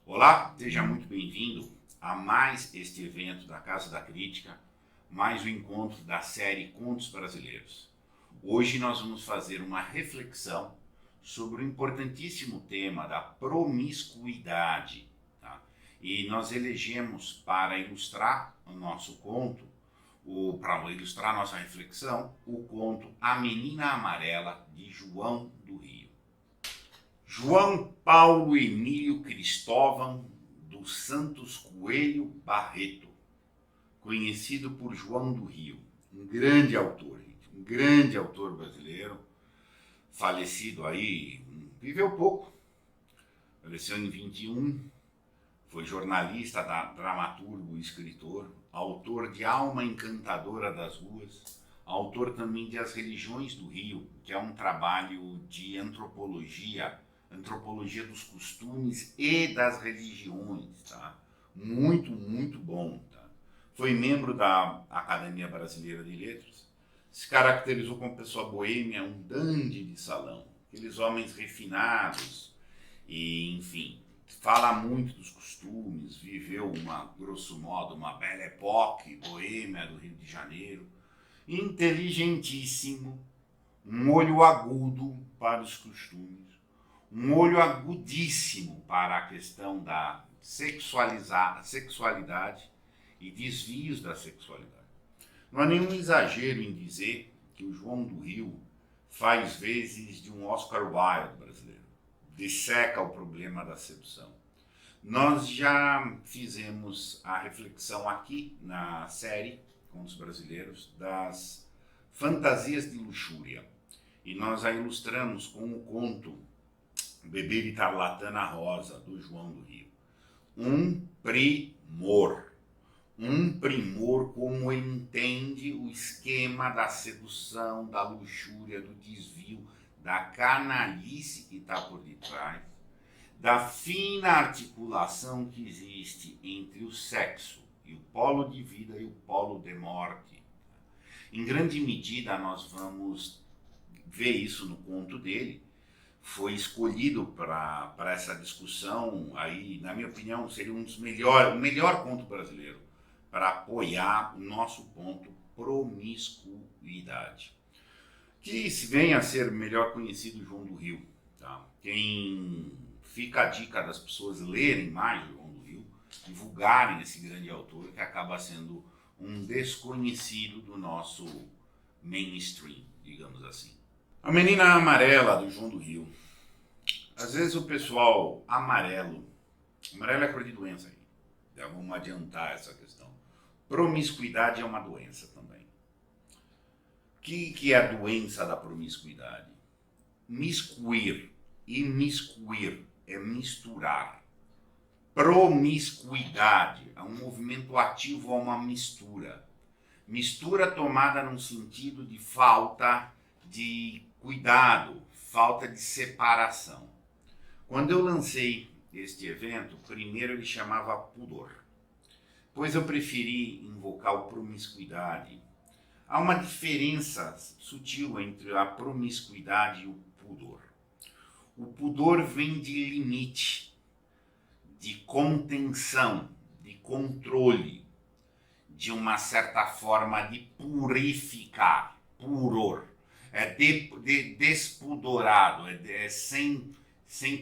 Olá, seja muito bem-vindo a mais este evento da Casa da Crítica, mais um encontro da série Contos Brasileiros. Hoje nós vamos fazer uma reflexão sobre o importantíssimo tema da promiscuidade. Tá? E nós elegemos para ilustrar o nosso conto, para ilustrar nossa reflexão, o conto A Menina Amarela, de João do Rio. João Paulo Emílio Cristóvão dos Santos Coelho Barreto, conhecido por João do Rio, um grande autor, um grande autor brasileiro, falecido aí, viveu pouco, faleceu em 21, foi jornalista, dramaturgo, escritor, autor de Alma Encantadora das Ruas, autor também de As Religiões do Rio, que é um trabalho de antropologia dos costumes e das religiões, tá? Muito bom, tá? Foi membro da Academia Brasileira de Letras, se caracterizou como pessoa boêmia, um dandy de salão, aqueles homens refinados e, enfim, fala muito dos costumes, viveu grosso modo, uma belle époque boêmia do Rio de Janeiro, inteligentíssimo, um olho agudo para os costumes, um olho agudíssimo para a questão da sexualidade e desvios da sexualidade. Não há nenhum exagero em dizer que o João do Rio faz vezes de um Oscar Wilde brasileiro, disseca o problema da sedução. Nós já fizemos a reflexão aqui na série Contos Brasileiros das fantasias de luxúria e nós a ilustramos com o conto Bebê de Tarlatana Rosa, do João do Rio. Um primor como ele entende o esquema da sedução, da luxúria, do desvio, da canalice que está por detrás, da fina articulação que existe entre o sexo e o polo de vida e o polo de morte. Em grande medida nós vamos ver isso no conto dele. Foi escolhido para essa discussão, aí, na minha opinião, seria o melhor conto brasileiro para apoiar o nosso ponto promiscuidade. Que se venha a ser melhor conhecido João do Rio. Tá? Fica a dica das pessoas lerem mais João do Rio, divulgarem esse grande autor que acaba sendo um desconhecido do nosso mainstream, digamos assim. A Menina Amarela, do João do Rio. Às vezes o pessoal amarelo é cor de doença aí. Já vamos adiantar essa questão. Promiscuidade é uma doença também. O que é a doença da promiscuidade? Miscuir. Imiscuir é misturar. Promiscuidade é um movimento ativo a uma mistura. Mistura tomada num sentido de falta de cuidado, falta de separação. Quando eu lancei este evento, primeiro ele chamava pudor. Depois eu preferi invocar o promiscuidade. Há uma diferença sutil entre a promiscuidade e o pudor. O pudor vem de limite, de contenção, de controle, de uma certa forma de purificar, puror. É despudorado, é sem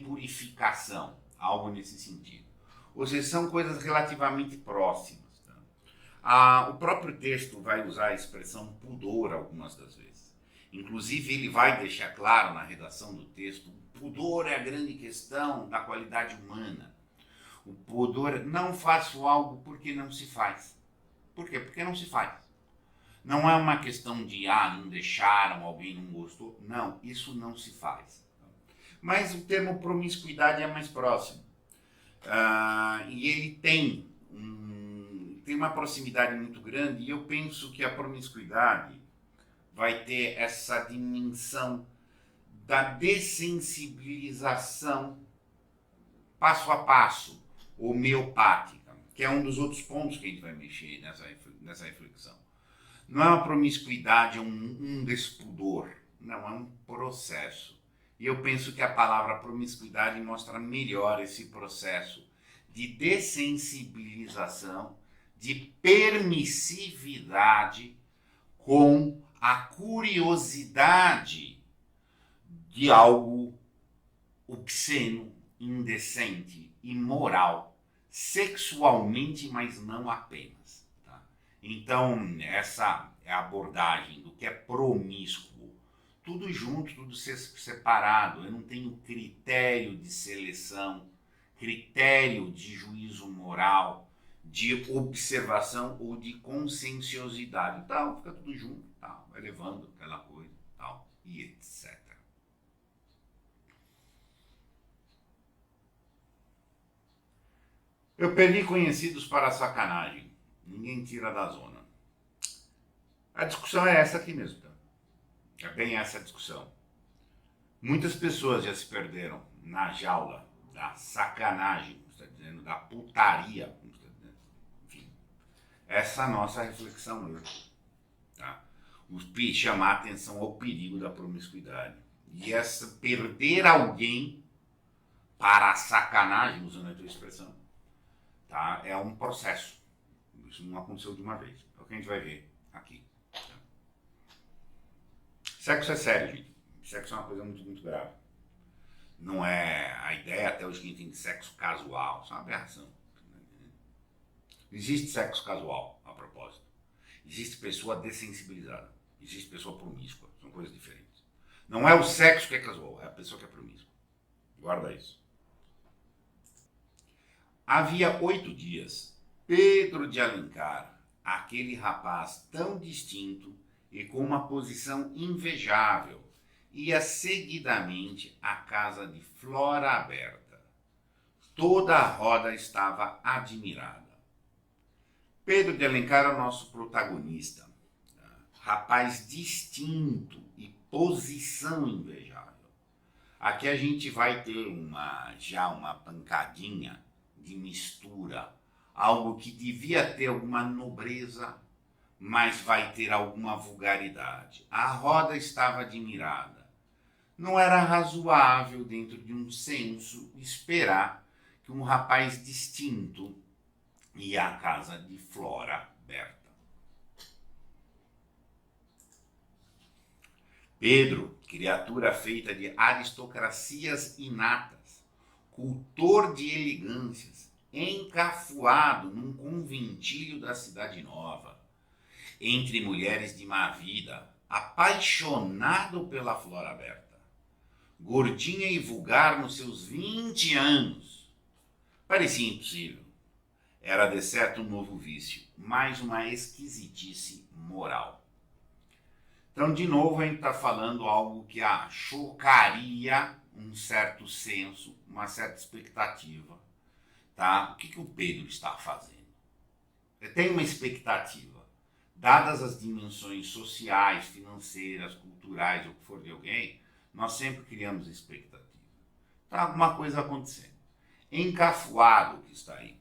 purificação, algo nesse sentido. Ou seja, são coisas relativamente próximas. Tá? O próprio texto vai usar a expressão pudor algumas das vezes. Inclusive, ele vai deixar claro na redação do texto, o pudor é a grande questão da qualidade humana. O pudor, não faço algo porque não se faz. Por quê? Porque não se faz. Não é uma questão de, não deixaram, alguém não gostou. Não, isso não se faz. Mas o termo promiscuidade é mais próximo. E ele tem uma proximidade muito grande, e eu penso que a promiscuidade vai ter essa dimensão da dessensibilização passo a passo, homeopática, que é um dos outros pontos que a gente vai mexer nessa reflexão. Não é uma promiscuidade, um despudor, não, é um processo. E eu penso que a palavra promiscuidade mostra melhor esse processo, de dessensibilização, de permissividade com a curiosidade de algo obsceno, indecente, imoral, sexualmente, mas não apenas. Tá? Então, essa é a abordagem do que é promíscuo. Tudo junto, tudo separado. Eu não tenho critério de seleção, critério de juízo moral, de observação ou de conscienciosidade. Então, fica tudo junto, tal, vai levando aquela coisa, tal, e etc. Eu perdi conhecidos para a sacanagem. Ninguém tira da zona. A discussão é essa aqui mesmo. Tá? É bem essa a discussão. Muitas pessoas já se perderam na jaula da sacanagem, como está dizendo, da putaria, como está dizendo. Enfim, essa é a nossa reflexão hoje. Tá? Chamar a atenção ao perigo da promiscuidade. E essa perder alguém para a sacanagem, usando a tua expressão, tá? É um processo. Isso não aconteceu de uma vez. É o que a gente vai ver aqui. Tá? Sexo é sério, gente. Sexo é uma coisa muito, muito grave. Não é a ideia até hoje que a gente tem de sexo casual. Isso é uma aberração. Existe sexo casual, a propósito. Existe pessoa dessensibilizada. Existe pessoa promíscua. São coisas diferentes. Não é o sexo que é casual, é a pessoa que é promíscua. Guarda isso. Havia 8 dias, Pedro de Alencar, aquele rapaz tão distinto e com uma posição invejável, ia seguidamente à casa de Flora Aberta. Toda a roda estava admirada. Pedro de Alencar é o nosso protagonista, rapaz distinto e posição invejável. Aqui a gente vai ter uma pancadinha de mistura, algo que devia ter alguma nobreza, mas vai ter alguma vulgaridade. A roda estava admirada. Não era razoável, dentro de um senso, esperar que um rapaz distinto ia à casa de Flora Berta. Pedro, criatura feita de aristocracias inatas, cultor de elegâncias, encafuado num conventilho da Cidade Nova, entre mulheres de má vida, apaixonado pela Flora Aberta, gordinha e vulgar nos seus 20 anos. Parecia impossível. Era de certo um novo vício, mais uma esquisitice moral. Então, de novo, a gente está falando algo que chocaria um certo senso, uma certa expectativa. Tá? O que o Pedro está fazendo? Ele tem uma expectativa. Dadas as dimensões sociais, financeiras, culturais, ou o que for de alguém, nós sempre criamos expectativa. Tá alguma coisa acontecendo. Encafuado que está aí.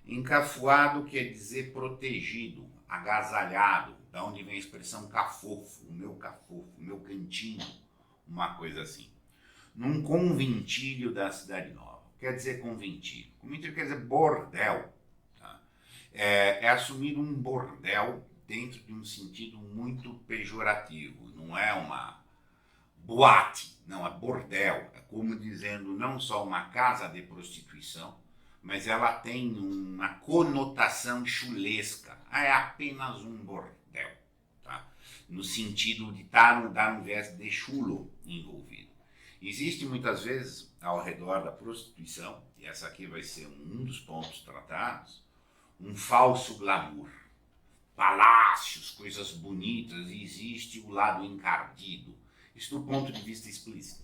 Encafuado quer dizer protegido, agasalhado, da onde vem a expressão cafofo, o meu cantinho, uma coisa assim. Num conventilho da Cidade Nova. Quer dizer conventilho. Conventilho quer dizer bordel. Tá? É assumir um bordel dentro de um sentido muito pejorativo. Não é uma boate, não, é bordel. É como dizendo não só uma casa de prostituição, mas ela tem uma conotação chulesca. É apenas um bordel. Tá? No sentido de dar um viés de chulo envolvido. Existe muitas vezes ao redor da prostituição, e essa aqui vai ser um dos pontos tratados, um falso glamour. Palácios, coisas bonitas, e existe o lado encardido. Isso do ponto de vista explícito.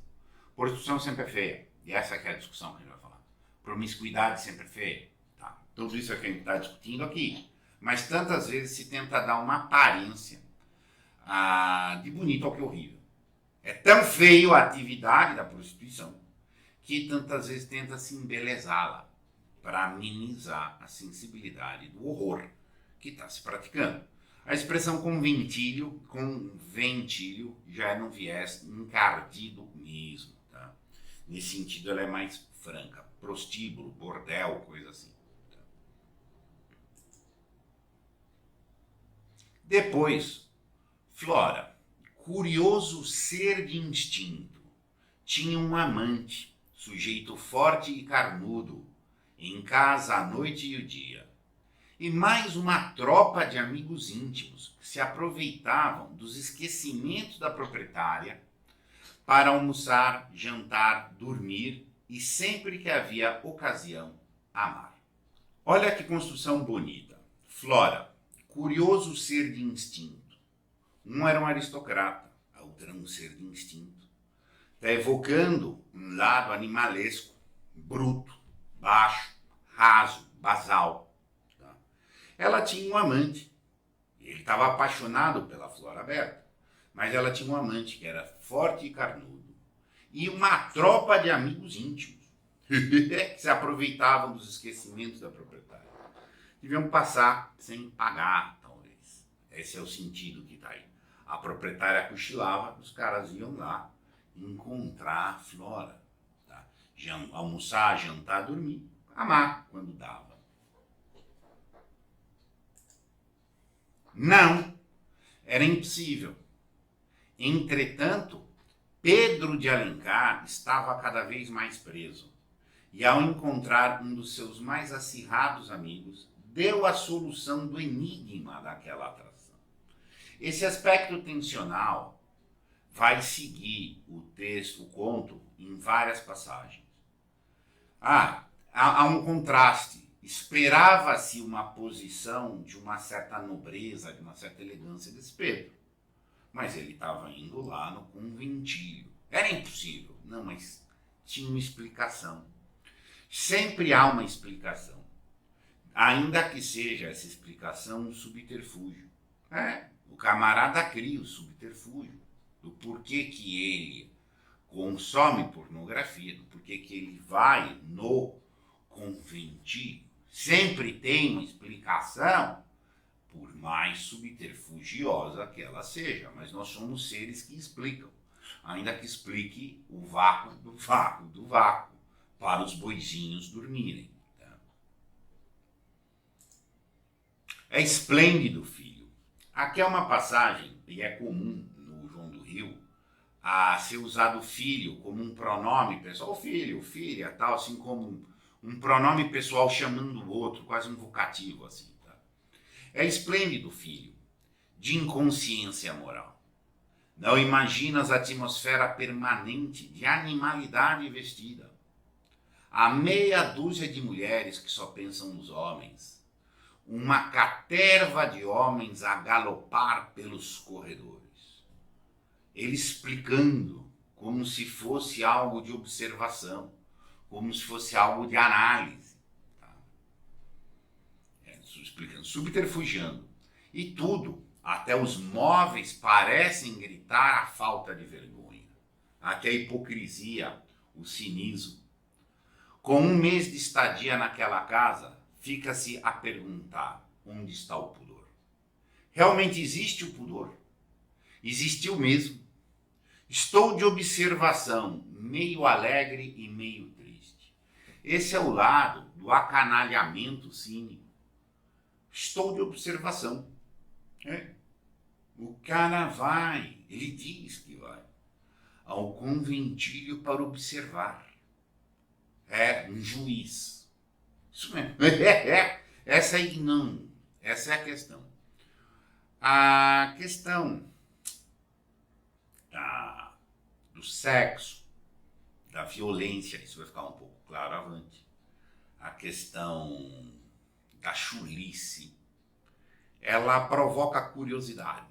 Prostituição sempre é feia, e essa aqui é a discussão que a gente vai falar. Promiscuidade sempre é feia. Tá? Tudo isso é que a gente está discutindo aqui. Mas tantas vezes se tenta dar uma aparência de bonito ao que horrível. É tão feio a atividade da prostituição que tantas vezes tenta se embelezá-la para amenizar a sensibilidade do horror que está se praticando. A expressão conventilho já é num viés encardido mesmo. Tá? Nesse sentido, ela é mais franca. Prostíbulo, bordel, coisa assim. Depois, Flora, curioso ser de instinto, tinha um amante, sujeito forte e carnudo, em casa a noite e o dia, e mais uma tropa de amigos íntimos que se aproveitavam dos esquecimentos da proprietária para almoçar, jantar, dormir e, sempre que havia ocasião, amar. Olha que construção bonita. Flora, curioso ser de instinto. Um era um aristocrata, a outra era um ser de instinto. Está evocando um lado animalesco, bruto, baixo, raso, basal. Tá? Ela tinha um amante. Ele estava apaixonado pela Flora Aberta, mas ela tinha um amante que era forte e carnudo. E uma tropa de amigos íntimos que se aproveitavam dos esquecimentos da proprietária. Deviam passar sem pagar, talvez. Esse é o sentido que está aí. A proprietária cochilava, os caras iam lá encontrar a Flora. Tá? Almoçar, jantar, dormir, amar quando dava. Não, era impossível. Entretanto, Pedro de Alencar estava cada vez mais preso. E ao encontrar um dos seus mais acirrados amigos, deu a solução do enigma daquela atração. Esse aspecto tensional vai seguir o texto, o conto, em várias passagens. Há um contraste. Esperava-se uma posição de uma certa nobreza, de uma certa elegância desse Pedro. Mas ele estava indo lá no conventilho. Era impossível. Não, mas tinha uma explicação. Sempre há uma explicação. Ainda que seja essa explicação um subterfúgio. O camarada cria o subterfúgio do porquê que ele consome pornografia, do porquê que ele vai no conventilho. Sempre tem uma explicação, por mais subterfugiosa que ela seja, mas nós somos seres que explicam, ainda que explique o vácuo do vácuo do vácuo, para os boizinhos dormirem. Tá? É esplêndido, filho. Aqui é uma passagem, e é comum no João do Rio, a ser usado filho como um pronome pessoal, filho, filha, tal, assim como um pronome pessoal chamando o outro, quase um vocativo, assim. Tá? É esplêndido, filho, de inconsciência moral. Não imaginas a atmosfera permanente de animalidade vestida. Há meia dúzia de mulheres que só pensam nos homens. Uma caterva de homens a galopar pelos corredores. Ele explicando como se fosse algo de observação, como se fosse algo de análise. Tá? Explicando, subterfugiando. E tudo, até os móveis, parecem gritar a falta de vergonha. Até a hipocrisia, o cinismo. Com um mês de estadia naquela casa, fica-se a perguntar: onde está o pudor? Realmente existe o pudor? Existiu mesmo. Estou de observação, meio alegre e meio triste. Esse é o lado do acanalhamento cínico. Estou de observação. O cara vai, ele diz que vai, ao conventilho para observar. É um juiz. Isso mesmo. Essa aí não. Essa é a questão. A questão do sexo, da violência, isso vai ficar um pouco claro avante. A questão da chulice, ela provoca curiosidade.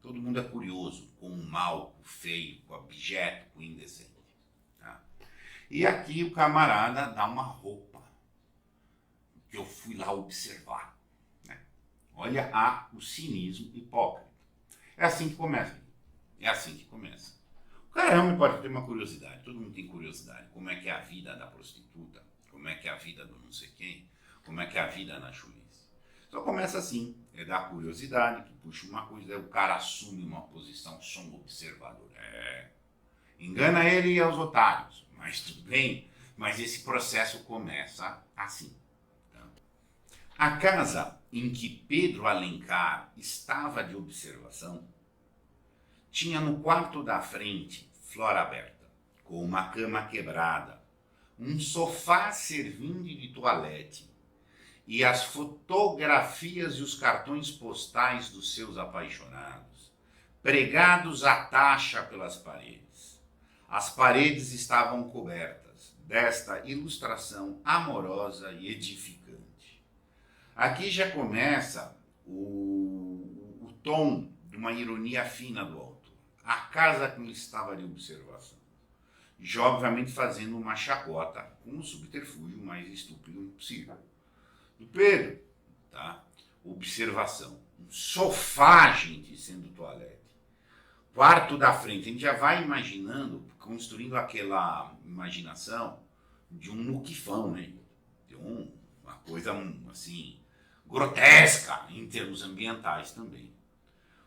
Todo mundo é curioso com o mal, com o feio, com o abjeto, com o indecente. Tá? E aqui o camarada dá uma roupa que eu fui lá observar. Né? Olha o cinismo hipócrita. É assim que começa. É assim que começa. O caramba pode ter uma curiosidade. Todo mundo tem curiosidade. Como é que é a vida da prostituta? Como é que é a vida do não sei quem? Como é que é a vida na chulice? Só começa assim. É da curiosidade, que puxa uma coisa, aí o cara assume uma posição, sou um observador. Engana ele e aos otários, mas tudo bem. Mas esse processo começa assim. Tá? A casa em que Pedro Alencar estava de observação tinha no quarto da frente flora aberta, com uma cama quebrada, um sofá servindo de toalete e as fotografias e os cartões postais dos seus apaixonados, pregados à taxa pelas paredes. As paredes estavam cobertas desta ilustração amorosa e edificante. Aqui já começa o tom de uma ironia fina do autor. A casa que ele estava de observação. Já, obviamente, fazendo uma chacota com o subterfúgio mais estúpido possível. Do Pedro, tá? Observação. Um sofá, gente, sendo toalete. Quarto da frente. A gente já vai imaginando, construindo aquela imaginação de um muquifão, né? De uma coisa, assim, grotesca em termos ambientais também.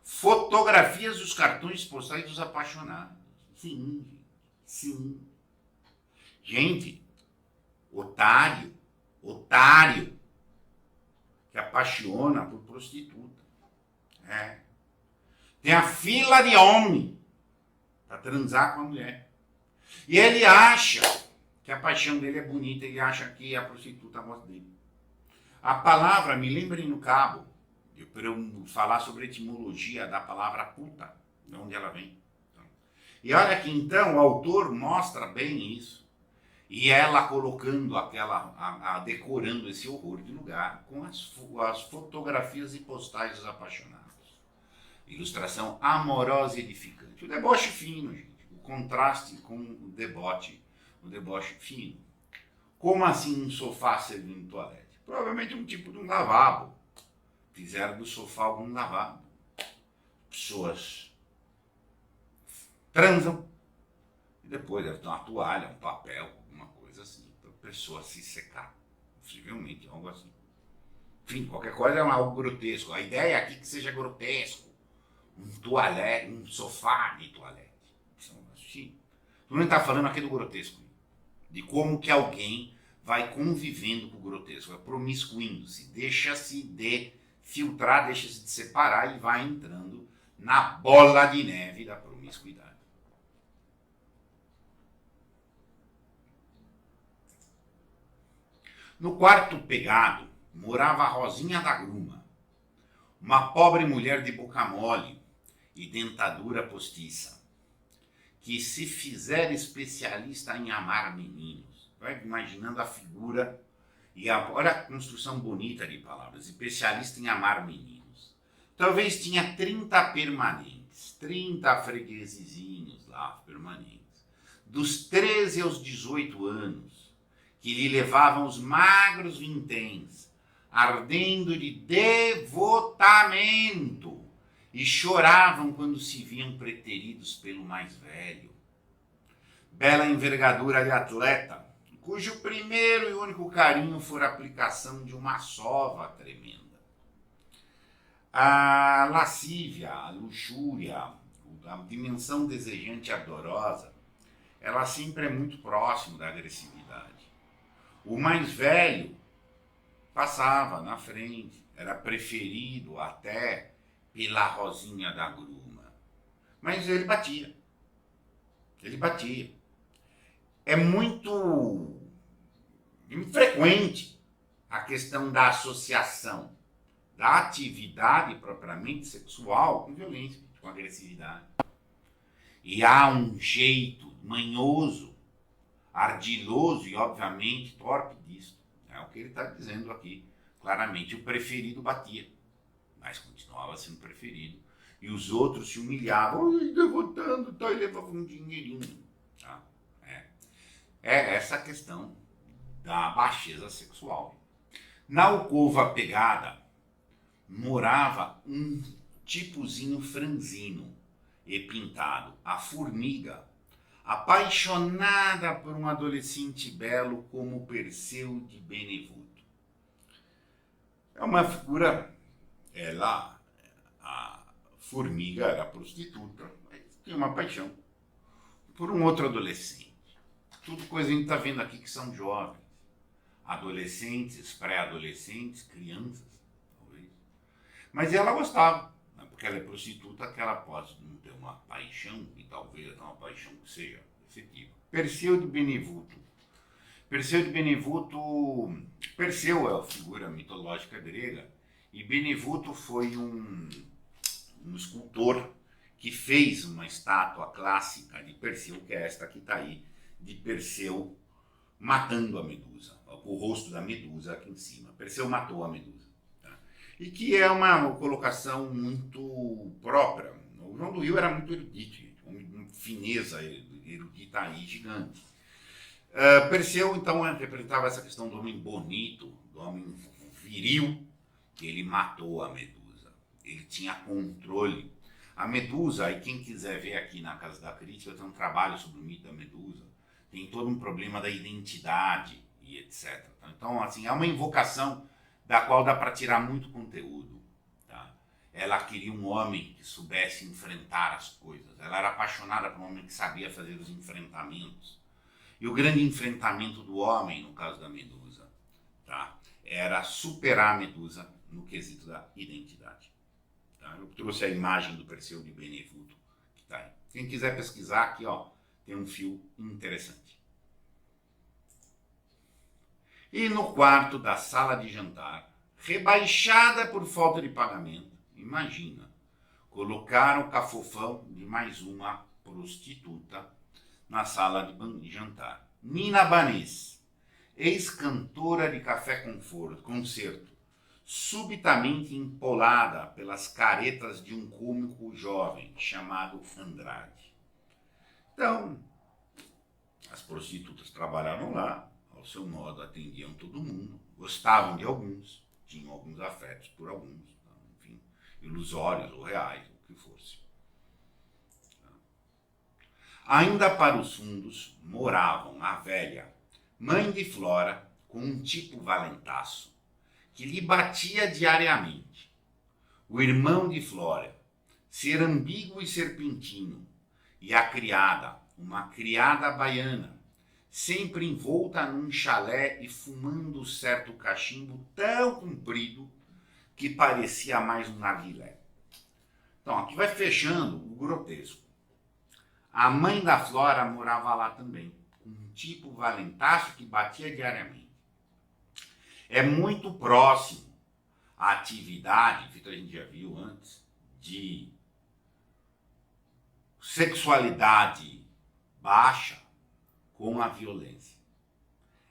Fotografias dos cartões postais dos apaixonados. Sim, sim. Gente, otário que apaixona por prostituta. É. Tem a fila de homem para transar com a mulher. E ele acha que a paixão dele é bonita, ele acha que a prostituta gosta dele. A palavra, me lembrem no cabo, para eu falar sobre a etimologia da palavra puta, de onde ela vem. E olha que então o autor mostra bem isso. E ela colocando decorando esse horror de lugar com as fotografias e postais dos apaixonados. Ilustração amorosa e edificante. O deboche fino, gente. O contraste com o deboche fino. Como assim um sofá servindo toalete? Provavelmente um tipo de um lavabo. Fizeram do sofá algum lavabo. Pessoas transam e depois deve ter uma toalha, um papel, alguma coisa assim, para a pessoa se secar. Possivelmente, algo assim. Enfim, qualquer coisa é algo grotesco. A ideia é aqui que seja grotesco. Um toalete, um sofá de toalete. Tu não está falando aqui do grotesco. De como que alguém vai convivendo com o grotesco, vai promiscuindo-se, deixa-se de filtrar, deixa-se de separar e vai entrando na bola de neve da promiscuidade. No quarto pegado morava a Rosinha da Gruma, uma pobre mulher de boca mole e dentadura postiça, que se fizer especialista em amar meninos. Vai imaginando a figura e olha a construção bonita de palavras, especialista em amar meninos. Talvez tinha 30 permanentes, 30 freguesezinhos lá permanentes, dos 13 aos 18 anos, que lhe levavam os magros vinténs, ardendo de devotamento, e choravam quando se viam preteridos pelo mais velho. Bela envergadura de atleta, cujo primeiro e único carinho fora a aplicação de uma sova tremenda. A lascívia, a luxúria, a dimensão desejante e ardorosa, ela sempre é muito próximo da agressividade. O mais velho passava na frente, era preferido até pela Rosinha da Gruma. Mas ele batia. Ele batia. É muito infrequente a questão da associação da atividade propriamente sexual com violência, com agressividade. E há um jeito manhoso, ardiloso e, obviamente, torpe disso. É o que ele está dizendo aqui. Claramente, o preferido batia, mas continuava sendo preferido. E os outros se humilhavam. Ai, devotando, tá, e levavam um dinheirinho. Tá? É essa questão da baixeza sexual. Na alcova pegada, morava um tipozinho franzino e pintado, a formiga, apaixonada por um adolescente belo como Perseu de Benevuto. É uma figura, a formiga era prostituta, mas tinha uma paixão por um outro adolescente. Tudo coisa que a gente está vendo aqui que são jovens, adolescentes, pré-adolescentes, crianças, talvez. Mas ela gostava, né? Porque ela é prostituta, que ela pode não ter uma paixão, e talvez não uma paixão que seja efetiva. Perseu de Benevuto. Perseu de Benevuto, Perseu é a figura mitológica grega, e Benevuto foi um escultor que fez uma estátua clássica de Perseu, que é esta que está aí, de Perseu matando a Medusa, o rosto da Medusa aqui em cima. Perseu matou a Medusa. Tá? E que é uma colocação muito própria. O João do Rio era muito erudito, uma fineza erudita aí gigante. Perseu, então, representava essa questão do homem bonito, do homem viril, que ele matou a Medusa. Ele tinha controle. A Medusa, e quem quiser ver aqui na Casa da Crítica, tem um trabalho sobre o mito da Medusa, tem todo um problema da identidade e etc. Então, assim, é uma invocação da qual dá para tirar muito conteúdo. Tá? Ela queria um homem que soubesse enfrentar as coisas. Ela era apaixonada por um homem que sabia fazer os enfrentamentos. E o grande enfrentamento do homem, no caso da Medusa, tá? Era superar a Medusa no quesito da identidade. Tá? Eu trouxe a imagem do Perseu de Benevuto, que está aí. Quem quiser pesquisar aqui, ó, tem um fio interessante. E no quarto da sala de jantar, rebaixada por falta de pagamento, imagina, colocaram o cafofão de mais uma prostituta na sala de jantar. Nina Banês, ex-cantora de Café Concerto, subitamente empolada pelas caretas de um cômico jovem chamado Andrade. Então, as prostitutas trabalharam lá, ao seu modo, atendiam todo mundo, gostavam de alguns, tinham alguns afetos por alguns, enfim, ilusórios ou reais, o que fosse. Ainda para os fundos moravam a velha, mãe de Flora, com um tipo valentaço, que lhe batia diariamente. O irmão de Flora, ser ambíguo e serpentino, e a criada, uma criada baiana, sempre envolta num chalé e fumando certo cachimbo tão comprido que parecia mais um narguilé. Então, aqui vai fechando o grotesco. A mãe da Flora morava lá também, com um tipo valentaço que batia diariamente. É muito próximo à atividade, que a gente já viu antes, de sexualidade baixa com a violência.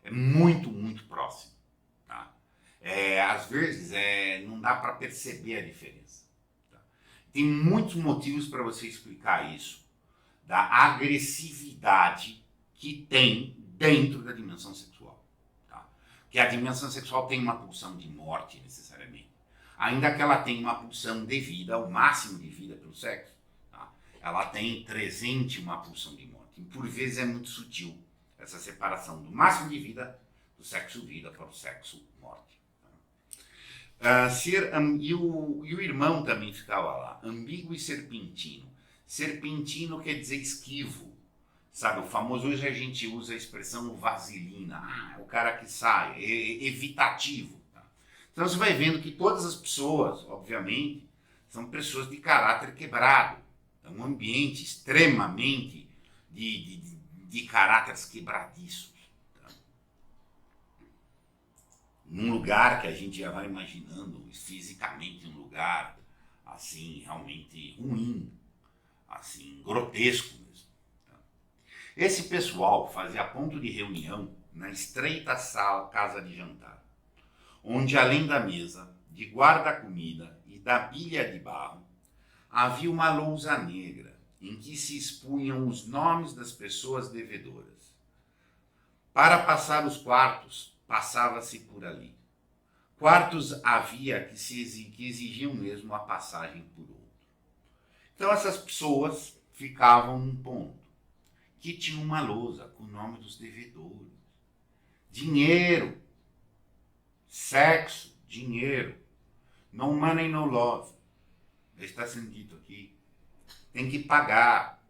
É muito, muito próximo. Tá? Às vezes não dá para perceber a diferença. Tá? Tem muitos motivos para você explicar isso, da agressividade que tem dentro da dimensão sexual. Tá? Que a dimensão sexual tem uma pulsão de morte, necessariamente. Ainda que ela tenha uma pulsão de vida, o máximo de vida pelo sexo, tá? Ela tem presente uma pulsão de morte. E por vezes é muito sutil essa separação do máximo de vida, do sexo vida para o sexo morte. Tá? E o irmão também ficava lá, ambíguo e serpentino. Serpentino quer dizer esquivo, sabe? O famoso, hoje a gente usa a expressão vaselina, o cara que sai, evitativo. Tá? Então você vai vendo que todas as pessoas, obviamente, são pessoas de caráter quebrado. É um ambiente extremamente de caráteres quebradiços. Tá? Num lugar que a gente já vai imaginando, fisicamente um lugar assim, realmente ruim, assim, grotesco mesmo. Tá? Esse pessoal fazia ponto de reunião na estreita casa de jantar, onde além da mesa, de guarda-comida e da bilha de barro, havia uma lousa negra em que se expunham os nomes das pessoas devedoras. Para passar os quartos, passava-se por ali. Quartos havia que exigiam mesmo a passagem por outro. Então essas pessoas ficavam num ponto que tinha uma lousa com o nome dos devedores. Dinheiro, sexo, dinheiro, no money, no love. Está sendo dito aqui. Tem que pagar.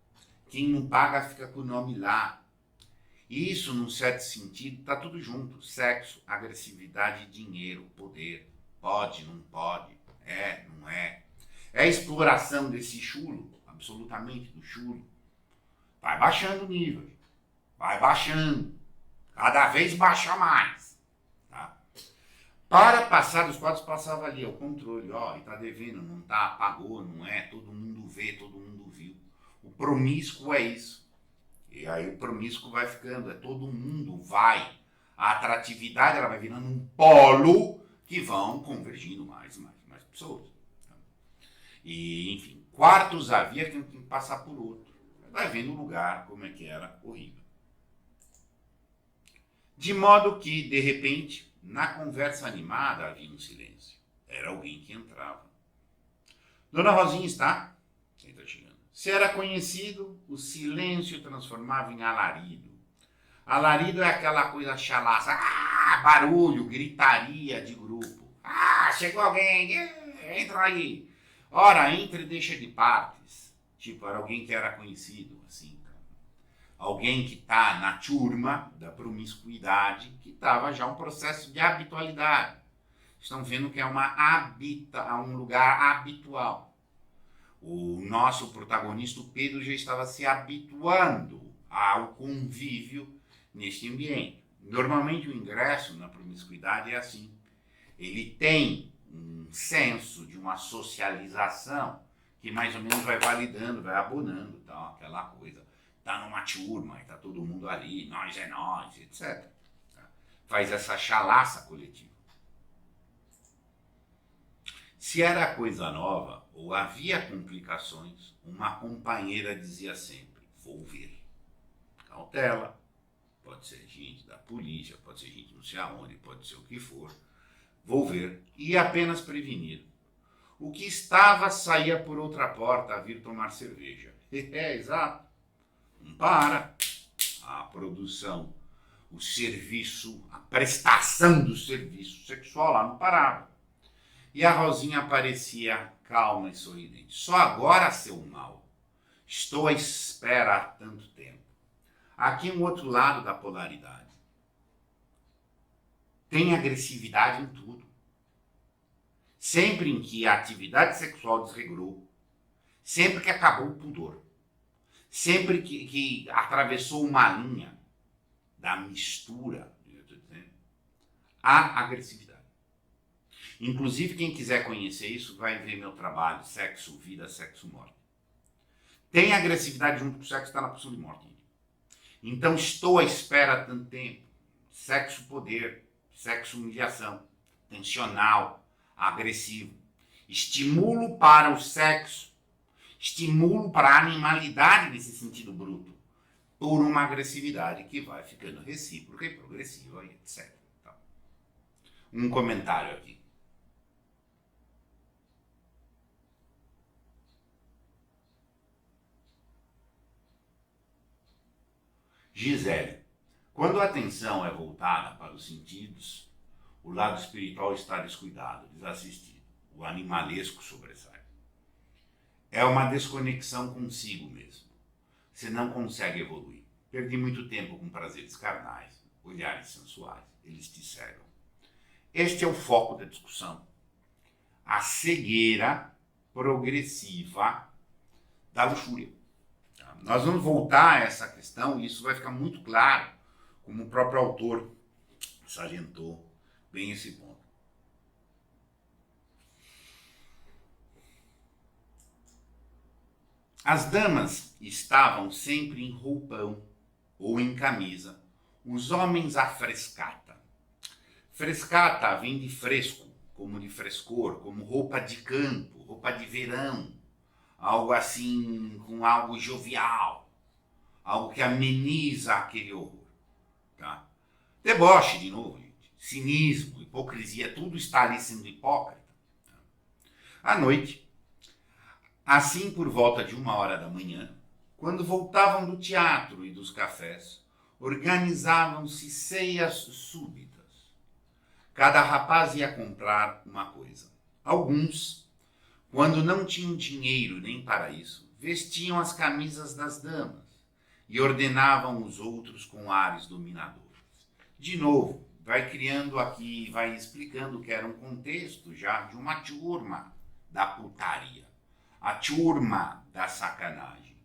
Quem não paga fica com o nome lá. E isso, num certo sentido, está tudo junto. Sexo, agressividade, dinheiro, poder. Pode, não pode. É, não é. É a exploração desse chulo, absolutamente do chulo. Vai baixando o nível. Vai baixando. Cada vez baixa mais. Tá? Para passar dos quadros, passava ali, o controle. Ó, e tá devendo, não tá, pagou, não é. Todo mundo vê, todo mundo viu. O promíscuo é isso. E aí o promíscuo vai ficando, todo mundo vai. A atratividade ela vai virando um polo que vão convergindo mais pessoas. E, enfim, quartos havia que tem que passar por outro. Vai vendo o lugar como é que era horrível. De modo que, de repente, na conversa animada havia um silêncio. Era alguém que entrava. Dona Rosinha está? Quem está chegando? Se era conhecido, o silêncio transformava em alarido. Alarido é aquela coisa chalaça, barulho, gritaria de grupo. Chegou alguém, entra aí. Ora, entra e deixa de partes. Tipo, era alguém que era conhecido, assim. Alguém que está na turma da promiscuidade, que estava já um processo de habitualidade. Estão vendo que é um lugar habitual. O nosso protagonista, o Pedro, já estava se habituando ao convívio neste ambiente. Normalmente o ingresso na promiscuidade é assim. Ele tem um senso de uma socialização que mais ou menos vai validando, vai abonando, tal, aquela coisa. Está numa turma, está todo mundo ali, nós é nós, etc. Faz essa chalaça coletiva. Se era coisa nova ou havia complicações, uma companheira dizia sempre, vou ver. Cautela, pode ser gente da polícia, pode ser gente não sei aonde, pode ser o que for. Vou ver e apenas prevenir. O que estava saía por outra porta a vir tomar cerveja. Exato. Não para. A produção, o serviço, a prestação do serviço sexual lá não parava. E a Rosinha aparecia calma e sorridente. Só agora, seu mal. Estou à espera há tanto tempo. Aqui um outro lado da polaridade. Tem agressividade em tudo. Sempre em que a atividade sexual desregrou, sempre que acabou o pudor, sempre que atravessou uma linha da mistura, há agressividade. Inclusive, quem quiser conhecer isso, vai ver meu trabalho, Sexo, Vida, Sexo, Morte. Tem agressividade junto com o sexo, está na pulsão de morte. Então, estou à espera há tanto tempo. Sexo, poder, sexo, humilhação, tensional, agressivo. Estimulo para o sexo, estimulo para a animalidade nesse sentido bruto, por uma agressividade que vai ficando recíproca e progressiva, etc. Um comentário aqui. Gisele, quando a atenção é voltada para os sentidos, o lado espiritual está descuidado, desassistido. O animalesco sobressai. É uma desconexão consigo mesmo. Você não consegue evoluir. Perdi muito tempo com prazeres carnais, olhares sensuais. Eles te cegam. Este é o foco da discussão. A cegueira progressiva da luxúria. Nós vamos voltar a essa questão e isso vai ficar muito claro, como o próprio autor salientou bem esse ponto. As damas estavam sempre em roupão ou em camisa, os homens a frescata. Frescata vem de fresco, como de frescor, como roupa de campo, roupa de verão, algo assim, com algo jovial, algo que ameniza aquele horror. Tá? Deboche, de novo, gente. Cinismo, hipocrisia, tudo está ali sendo hipócrita. À noite, assim por volta de 1h da manhã, quando voltavam do teatro e dos cafés, organizavam-se ceias súbitas. Cada rapaz ia comprar uma coisa. Alguns, quando não tinham dinheiro nem para isso, vestiam as camisas das damas e ordenavam os outros com ares dominadores. De novo, vai criando aqui, vai explicando que era um contexto já de uma turma da putaria, a turma da sacanagem.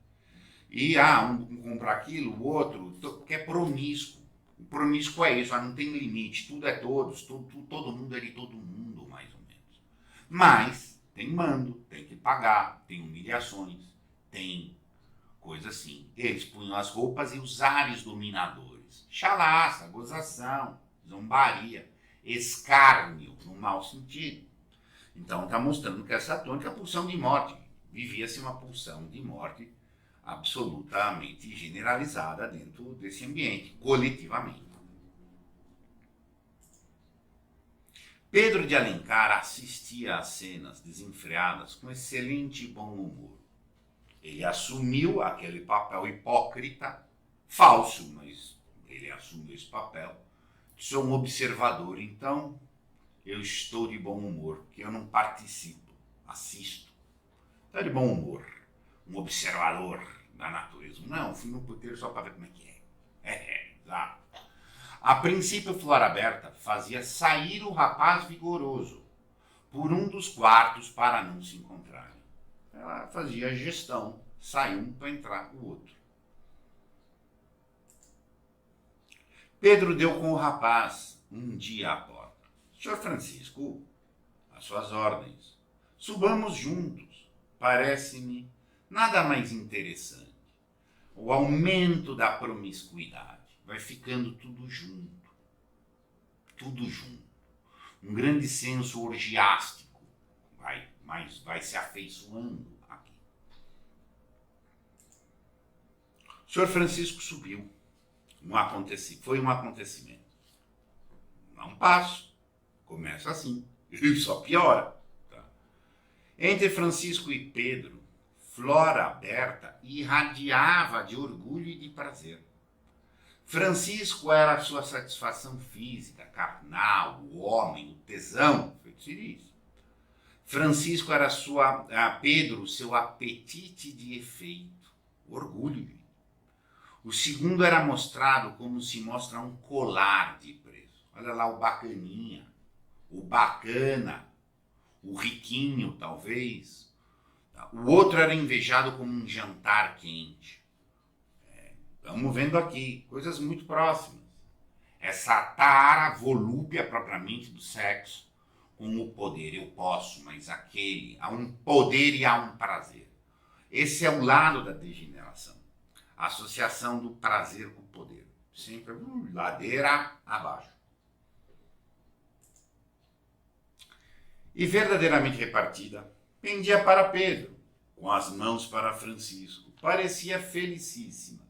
E um compra aquilo, o outro, que é promíscuo. O promíscuo é isso, não tem limite, tudo é todos, todo mundo é de todo mundo, mais ou menos. Mas tem mando, tem que pagar, tem humilhações, tem coisa assim. Eles punham as roupas e os ares dominadores. Chalaça, gozação, zombaria, escárnio, no mau sentido. Então está mostrando que essa tônica é a pulsão de morte. Vivia-se uma pulsão de morte absolutamente generalizada dentro desse ambiente, coletivamente. Pedro de Alencar assistia às cenas desenfreadas com excelente bom humor. Ele assumiu aquele papel hipócrita, falso, mas ele assumiu esse papel. Sou um observador, então eu estou de bom humor, porque eu não participo, assisto. Estou de bom humor, um observador da natureza. Não, fui no puteiro só para ver como é que é. Exato. A princípio, Florabelta fazia sair o rapaz vigoroso por um dos quartos para não se encontrarem. Ela fazia a gestão, saiu um para entrar o outro. Pedro deu com o rapaz um dia à porta. Senhor Francisco, às suas ordens, subamos juntos. Parece-me nada mais interessante. O aumento da promiscuidade. Vai ficando tudo junto. Tudo junto. Um grande senso orgiástico vai se afeiçoando aqui. O senhor Francisco subiu. Foi um acontecimento. Dá um passo. Começa assim. E só piora. Tá? Entre Francisco e Pedro, Florabelta irradiava de orgulho e de prazer. Francisco era a sua satisfação física, carnal, o homem, o tesão, feito se diz. Francisco era Pedro, seu apetite de efeito, orgulho. O segundo era mostrado como se mostra um colar de preço. Olha lá o bacaninha, o bacana, o riquinho, talvez. O outro era invejado como um jantar quente. Estamos vendo aqui coisas muito próximas. Essa tara, volúpia propriamente do sexo, com o poder. Eu posso, mas há um poder e há um prazer. Esse é o lado da degeneração. A associação do prazer com o poder. Sempre ladeira abaixo. E verdadeiramente repartida, pendia para Pedro, com as mãos para Francisco. Parecia felicíssima.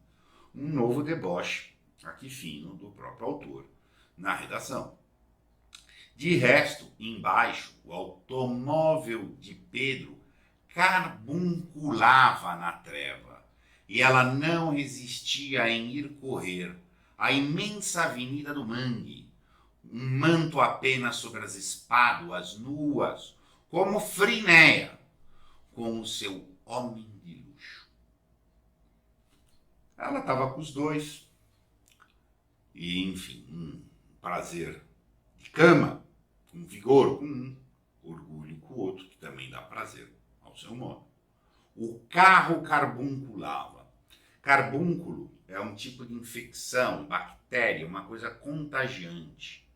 Um novo deboche, aqui fino, do próprio autor, na redação. De resto, embaixo, o automóvel de Pedro carbunculava na treva, e ela não resistia em ir correr a imensa avenida do Mangue, um manto apenas sobre as espáduas nuas, como Frinéia, com o seu homem de luxo. Ela estava com os dois, e enfim, um prazer de cama, com vigor com um, orgulho com o outro, que também dá prazer ao seu modo. O carro carbunculava. Carbúnculo é um tipo de infecção, bactéria, uma coisa contagiante.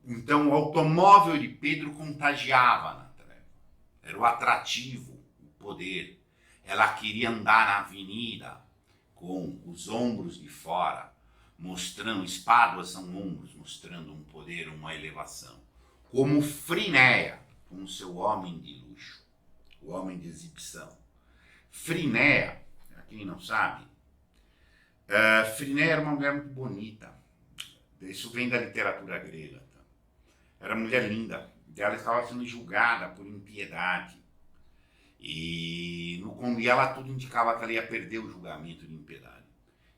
Então o automóvel de Pedro contagiava na treva. Era o atrativo, o poder. Ela queria andar na avenida com os ombros de fora, mostrando, espáduas são ombros, mostrando um poder, uma elevação. Como Frinéia, com o seu homem de luxo, o homem de exibição. Frinéia, para quem não sabe, Frinéia era uma mulher muito bonita. Isso vem da literatura grega. Tá? Era uma mulher linda. Ela estava sendo julgada por impiedade. E ela tudo indicava que ela ia perder o julgamento de impiedade.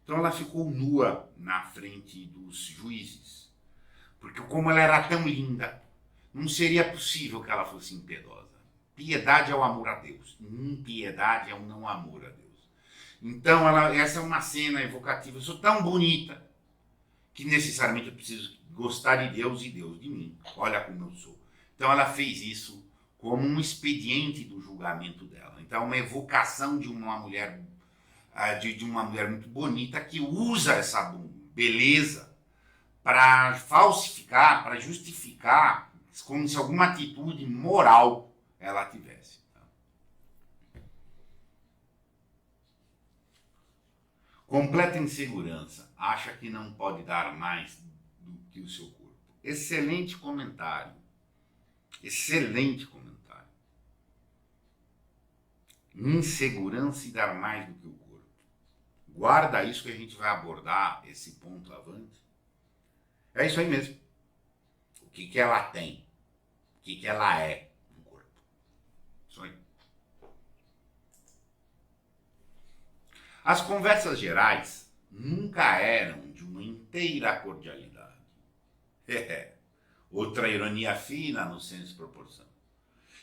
Então ela ficou nua na frente dos juízes. Porque como ela era tão linda, não seria possível que ela fosse impiedosa. Piedade é o amor a Deus. Impiedade é o não amor a Deus. Então, essa é uma cena evocativa. Eu sou tão bonita que necessariamente eu preciso gostar de Deus e Deus de mim. Olha como eu sou. Então, ela fez isso como um expediente do julgamento dela. Então, uma evocação de uma mulher, de uma mulher muito bonita que usa essa beleza para falsificar, para justificar, como se alguma atitude moral ela tivesse. Completa insegurança, acha que não pode dar mais do que o seu corpo. Excelente comentário. Excelente comentário. Insegurança e dar mais do que o corpo. Guarda isso que a gente vai abordar esse ponto avante. É isso aí mesmo. O que ela tem? O que ela é no corpo? Isso aí. As conversas gerais nunca eram de uma inteira cordialidade. Outra ironia fina no senso de proporção.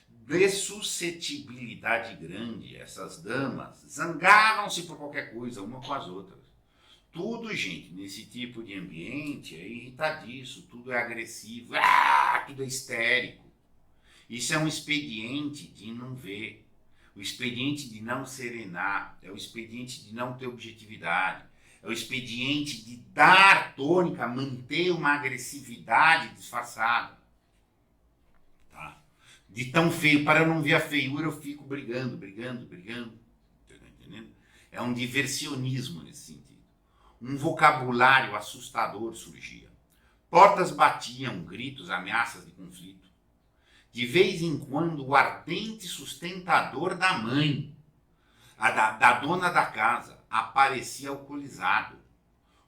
De suscetibilidade grande, essas damas zangavam-se por qualquer coisa, uma com as outras. Tudo, gente, nesse tipo de ambiente é irritadiço, tudo é agressivo, tudo é histérico. Isso é um expediente de não ver, o expediente de não serenar, é o expediente de não ter objetividade, é o expediente de dar tônica, manter uma agressividade disfarçada. Tá? De tão feio, para eu não ver a feiura, eu fico brigando. Tá entendendo? É um diversionismo nesse sentido. Um vocabulário assustador surgia. Portas batiam, gritos, ameaças de conflito. De vez em quando, o ardente sustentador da mãe, da dona da casa, aparecia alcoolizado,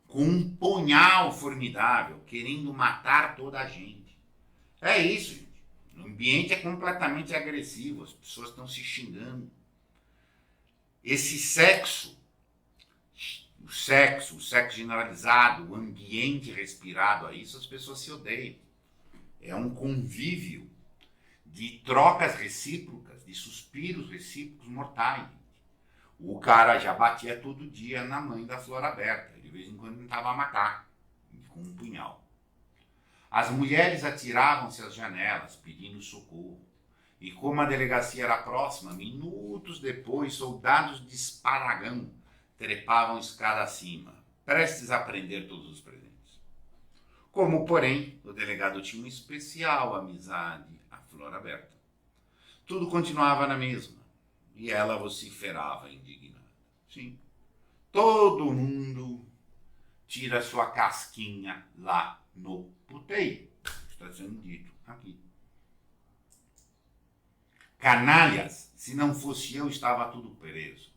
com um punhal formidável, querendo matar toda a gente. É isso, gente. O ambiente é completamente agressivo, as pessoas estão se xingando. Esse o sexo generalizado, o ambiente respirado a isso, as pessoas se odeiam. É um convívio de trocas recíprocas, de suspiros recíprocos mortais. O cara já batia todo dia na mãe da Flor Aberta, de vez em quando tentava matar, com um punhal. As mulheres atiravam-se às janelas, pedindo socorro. E como a delegacia era próxima, minutos depois, soldados de esparagão trepavam escada acima, prestes a prender todos os presentes. Como, porém, o delegado tinha uma especial amizade à Flor Aberta. Tudo continuava na mesma, e ela vociferava indignada. Sim, todo mundo tira sua casquinha lá no puteiro. Está sendo dito aqui. Canalhas, se não fosse eu, estava tudo preso.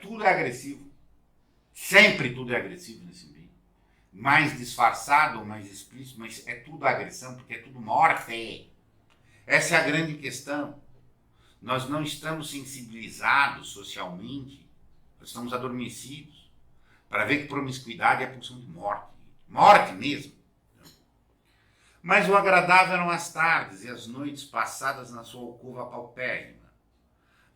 Tudo é agressivo. Sempre tudo é agressivo nesse ambiente. Mais disfarçado ou mais explícito, mas é tudo agressão, porque é tudo morte. Essa é a grande questão. Nós não estamos sensibilizados socialmente, nós estamos adormecidos para ver que promiscuidade é pulsão de morte. Morte mesmo. Mas o agradável eram as tardes e as noites passadas na sua alcova paupérrima.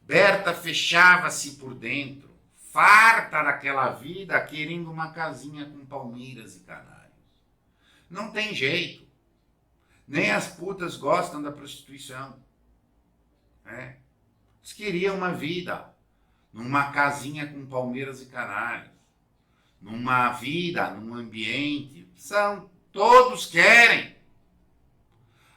Berta fechava-se por dentro, farta daquela vida, querendo uma casinha com palmeiras e canários. Não tem jeito. Nem as putas gostam da prostituição. Eles queriam uma vida numa casinha com palmeiras e canários. Numa vida, num ambiente. Todos querem.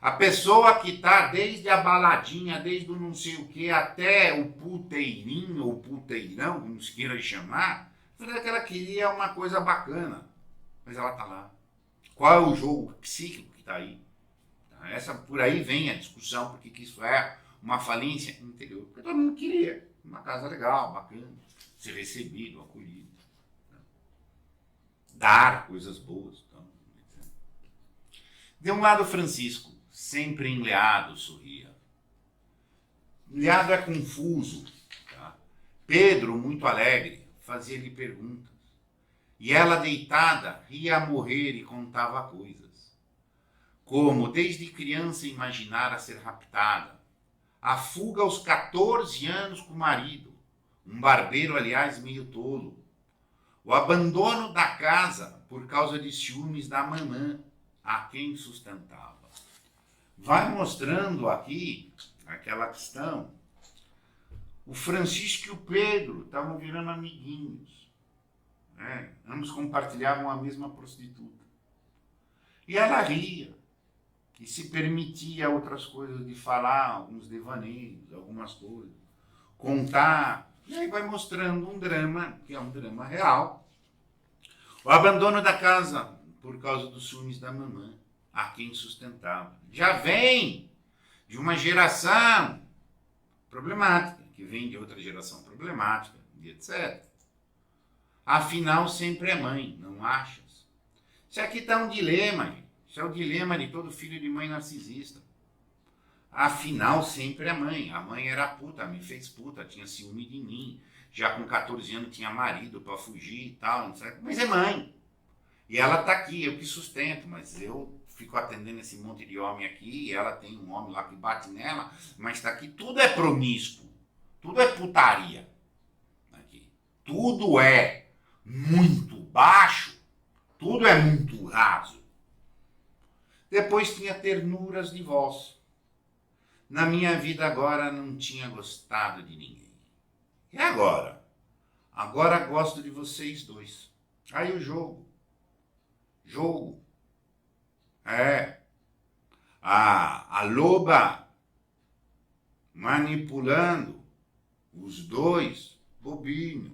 A pessoa que está desde a baladinha, desde o não sei o que, até o puteirinho ou puteirão, como se queira chamar, que ela queria uma coisa bacana. Mas ela está lá. Qual é o jogo psíquico que está aí? Por aí vem a discussão, porque que isso é uma falência interior. Porque todo mundo queria uma casa legal, bacana, ser recebido, acolhido. Dar coisas boas. De um lado, Francisco, sempre enleado, sorria. Enleado é confuso. Tá? Pedro, muito alegre, fazia-lhe perguntas. E ela, deitada, ria a morrer e contava coisas. Como, desde criança, imaginara ser raptada. A fuga aos 14 anos com o marido. um barbeiro, aliás, meio tolo. O abandono da casa por causa de ciúmes da mamã, a quem sustentava. Vai mostrando aqui aquela questão. O Francisco e o Pedro estavam virando amiguinhos. Né? Ambos compartilhavam a mesma prostituta. E ela ria. E se permitia outras coisas, de falar alguns devaneios, algumas coisas. Contar. E aí vai mostrando um drama, que é um drama real. O abandono da casa por causa dos ciúmes da mamã, a quem sustentava. Já vem de uma geração problemática, que vem de outra geração problemática, e etc. Afinal, sempre é mãe, não achas? Isso aqui está um dilema, gente. Isso é o dilema de todo filho de mãe narcisista. Afinal, sempre é mãe. A mãe era puta, me fez puta, tinha ciúme de mim. Já com 14 anos tinha marido para fugir e tal, etc. Mas é mãe. E ela tá aqui, eu que sustento, mas eu fico atendendo esse monte de homem aqui, e ela tem um homem lá que bate nela, mas tá aqui, tudo é promíscuo. Tudo é putaria. Aqui. Tudo é muito baixo, tudo é muito raso. Depois tinha ternuras de vós. Na minha vida agora não tinha gostado de ninguém. E agora? Agora gosto de vocês dois. Aí o jogo. Jogo. A loba manipulando os dois bobinhos,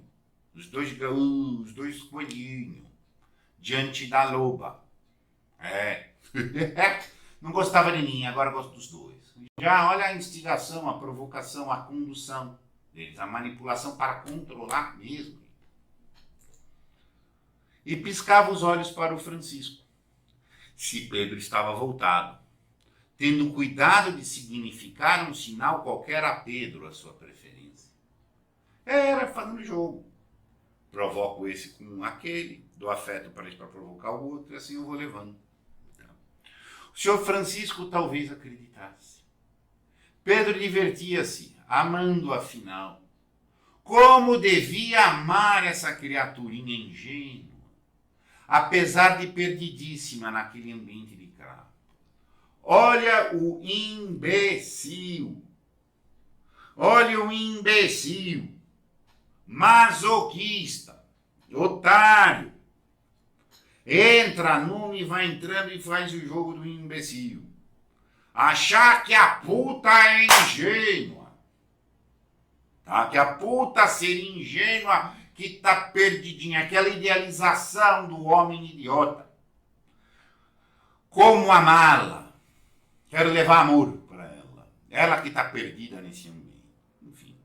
os dois coelhinhos, diante da loba. Não gostava de mim, agora gosto dos dois. Já olha a instigação, a provocação, a condução deles, a manipulação para controlar mesmo. E piscava os olhos para o Francisco. Se Pedro estava voltado, tendo cuidado de significar um sinal qualquer a Pedro, a sua preferência. Era fazendo jogo. Provoco esse com aquele, dou afeto para ele para provocar o outro, e assim eu vou levando. O senhor Francisco talvez acreditasse. Pedro divertia-se, amando afinal. Como devia amar essa criaturinha ingênua, apesar de perdidíssima naquele ambiente de crapo. Olha o imbecil. Olha o imbecil. Masoquista. Otário. Entra numa e vai entrando e faz o jogo do imbecil. Achar que a puta é ingênua. Tá? Que a puta seria ingênua, que tá perdidinha. Aquela idealização do homem idiota. Como amá-la. Quero levar amor para ela. Ela que tá perdida nesse ambiente. Enfim.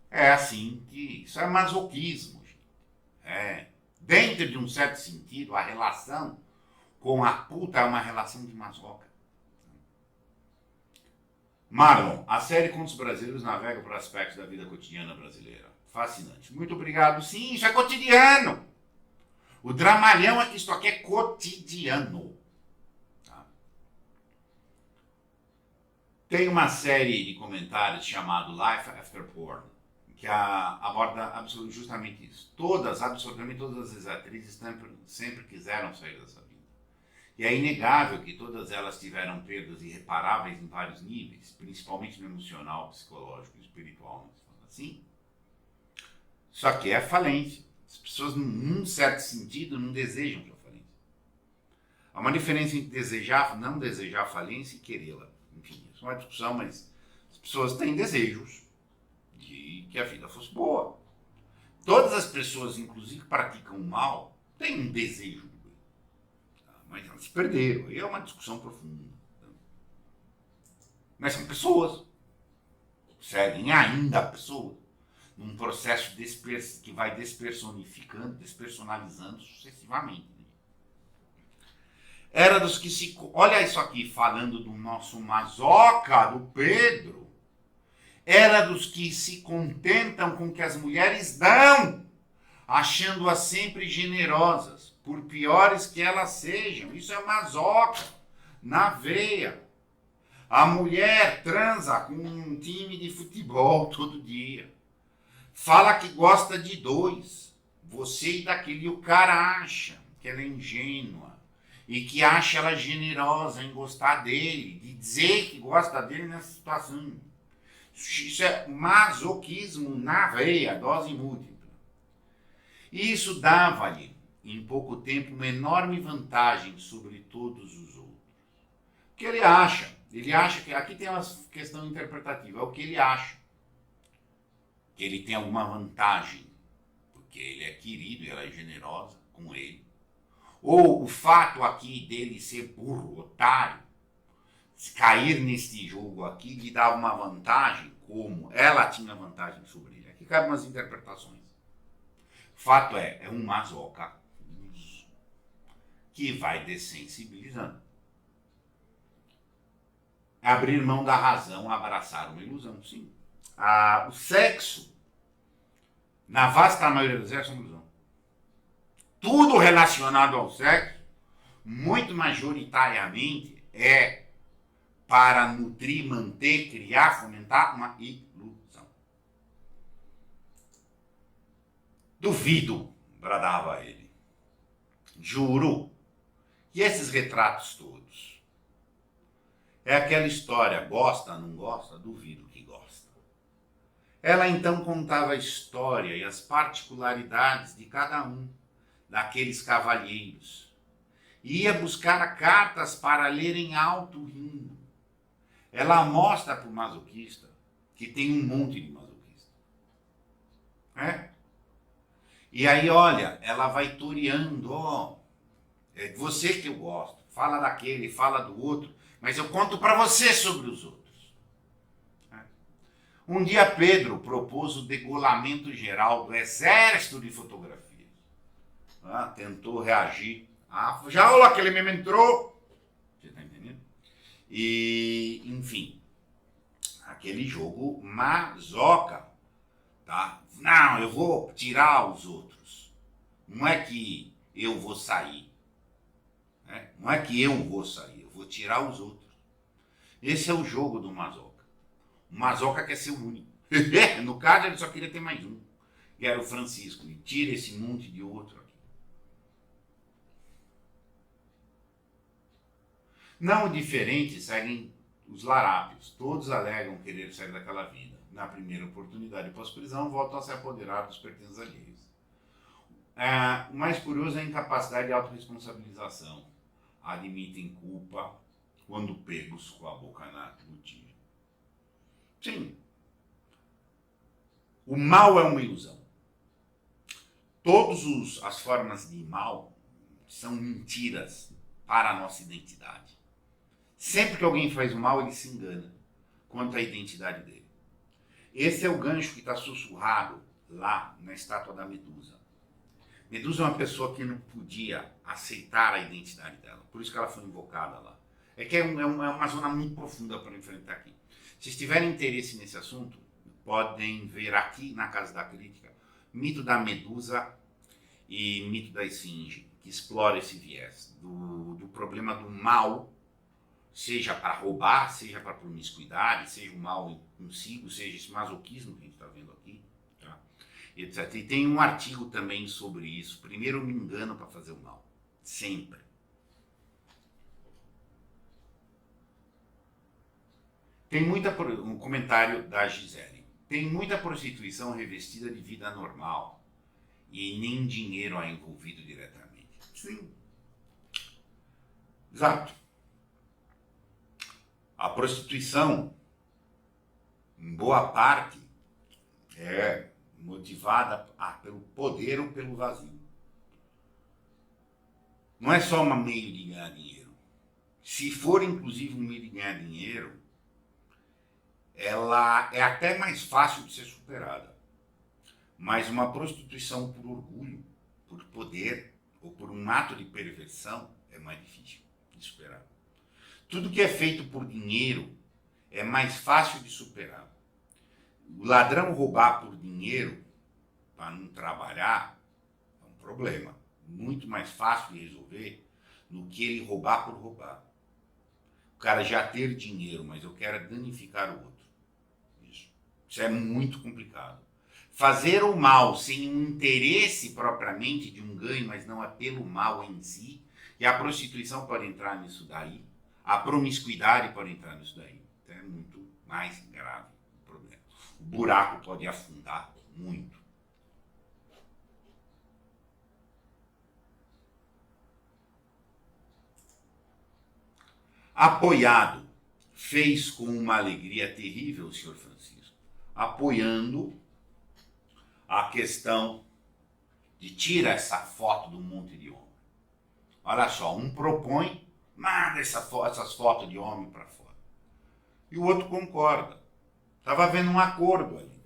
É assim que... Isso é masoquismo. Dentro de um certo sentido, a relação com a puta é uma relação de masoca. Marlon, a série Contos Brasileiros navega por aspectos da vida cotidiana brasileira. Fascinante. Muito obrigado. Sim, isso é cotidiano. O dramalhão é que isso aqui é cotidiano. Tá? Tem uma série de comentários chamado Life After Porn, que aborda justamente isso. Absolutamente todas as atrizes sempre quiseram sair dessa vida. E é inegável que todas elas tiveram perdas irreparáveis em vários níveis, principalmente no emocional, psicológico e espiritual, assim. Só que é falência. As pessoas, num certo sentido, não desejam sua falência. Há uma diferença entre não desejar falência e querê-la. Enfim, isso é uma discussão, mas as pessoas têm desejos de que a vida fosse boa. Todas as pessoas, inclusive, que praticam o mal, têm um desejo do bem. Mas elas se perderam. Aí é uma discussão profunda. Mas são pessoas. Seguem ainda pessoas. Num processo que vai despersonificando, despersonalizando sucessivamente. Era dos que se... Olha isso aqui, falando do nosso masoca, do Pedro. Era dos que se contentam com o que as mulheres dão, achando-as sempre generosas, por piores que elas sejam. Isso é masoca, na veia. A mulher transa com um time de futebol todo dia. Fala que gosta de dois. Você e daquele. E o cara acha que ela é ingênua. E que acha ela generosa em gostar dele. De dizer que gosta dele nessa situação. Isso é masoquismo na veia, dose múltipla. E isso dava-lhe, em pouco tempo, uma enorme vantagem sobre todos os outros. O que ele acha? Ele acha que... Aqui tem uma questão interpretativa. É o que ele acha. Que ele tem alguma vantagem. Porque ele é querido e ela é generosa com ele. Ou o fato aqui dele ser burro, otário, cair neste jogo aqui lhe dava uma vantagem, como ela tinha vantagem sobre ele. Aqui cabem umas interpretações. O fato é um masoca que vai dessensibilizando. Abrir mão da razão, abraçar uma ilusão, sim. O sexo, na vasta maioria das vezes, é uma ilusão. Tudo relacionado ao sexo, muito majoritariamente, é para nutrir, manter, criar, fomentar uma ilusão. Duvido, bradava ele. Juro. E esses retratos todos? É aquela história, gosta, não gosta? Duvido que gosta. Ela então contava a história e as particularidades de cada um daqueles cavalheiros. Ia buscar cartas para ler em alto rindo. Ela mostra para o masoquista que tem um monte de masoquista. E aí, olha, ela vai toreando, é você que eu gosto, fala daquele, fala do outro, mas eu conto para você sobre os outros. Um dia Pedro propôs o degolamento geral do exército de fotografias. Tentou reagir. Já olha, aquele mesmo entrou. Você está entendendo? E, enfim, aquele jogo masoca, tá? Não, eu vou tirar os outros. Não é que eu vou sair. Né? Não é que eu vou sair, eu vou tirar os outros. Esse é o jogo do masoca. O masoca quer ser o único. No caso, ele só queria ter mais um, que era o Francisco. E tira esse monte de outro aqui. Não diferente seguem os larápios. Todos alegam querer sair daquela vida. Na primeira oportunidade pós-prisão, voltam a se apoderar dos pertences alheios. O mais curioso é a incapacidade de autorresponsabilização. Admitem culpa quando pegos com a boca na botija. Sim. O mal é uma ilusão. Todas as formas de mal são mentiras para a nossa identidade. Sempre que alguém faz o mal, ele se engana quanto à identidade dele. Esse é o gancho que está sussurrado lá na estátua da Medusa. Medusa é uma pessoa que não podia aceitar a identidade dela, por isso que ela foi invocada lá. É que é uma zona muito profunda para enfrentar aqui. Se tiverem interesse nesse assunto, podem ver aqui na Casa da Crítica Mito da Medusa e Mito da Esfinge, que explora esse viés do problema do mal, seja para roubar, seja para promiscuidade, seja o mal consigo, seja esse masoquismo que a gente está vendo aqui, tá? Etc. E tem um artigo também sobre isso. Primeiro eu me engano para fazer o mal. Sempre. Tem um comentário da Gisele. Tem muita prostituição revestida de vida normal e nem dinheiro é envolvido diretamente. Sim. Exato. A prostituição, em boa parte, é motivada pelo poder ou pelo vazio. Não é só um meio de ganhar dinheiro. Se for, inclusive, um meio de ganhar dinheiro, ela é até mais fácil de ser superada. Mas uma prostituição por orgulho, por poder ou por um ato de perversão é mais difícil de superar. Tudo que é feito por dinheiro é mais fácil de superar. O ladrão roubar por dinheiro para não trabalhar é um problema. Muito mais fácil de resolver do que ele roubar por roubar. O cara já ter dinheiro, mas eu quero danificar o outro. Isso é muito complicado. Fazer o mal sem um interesse propriamente de um ganho, mas não é pelo mal em si. E a prostituição pode entrar nisso daí. A promiscuidade pode entrar nisso daí. Então é muito mais grave o problema. O buraco pode afundar muito. Apoiado, fez com uma alegria terrível o senhor Francisco, apoiando a questão de tirar essa foto do monte de homem. Olha só, um propõe, manda essas fotos de homem para fora. E o outro concorda. Estava havendo um acordo ali.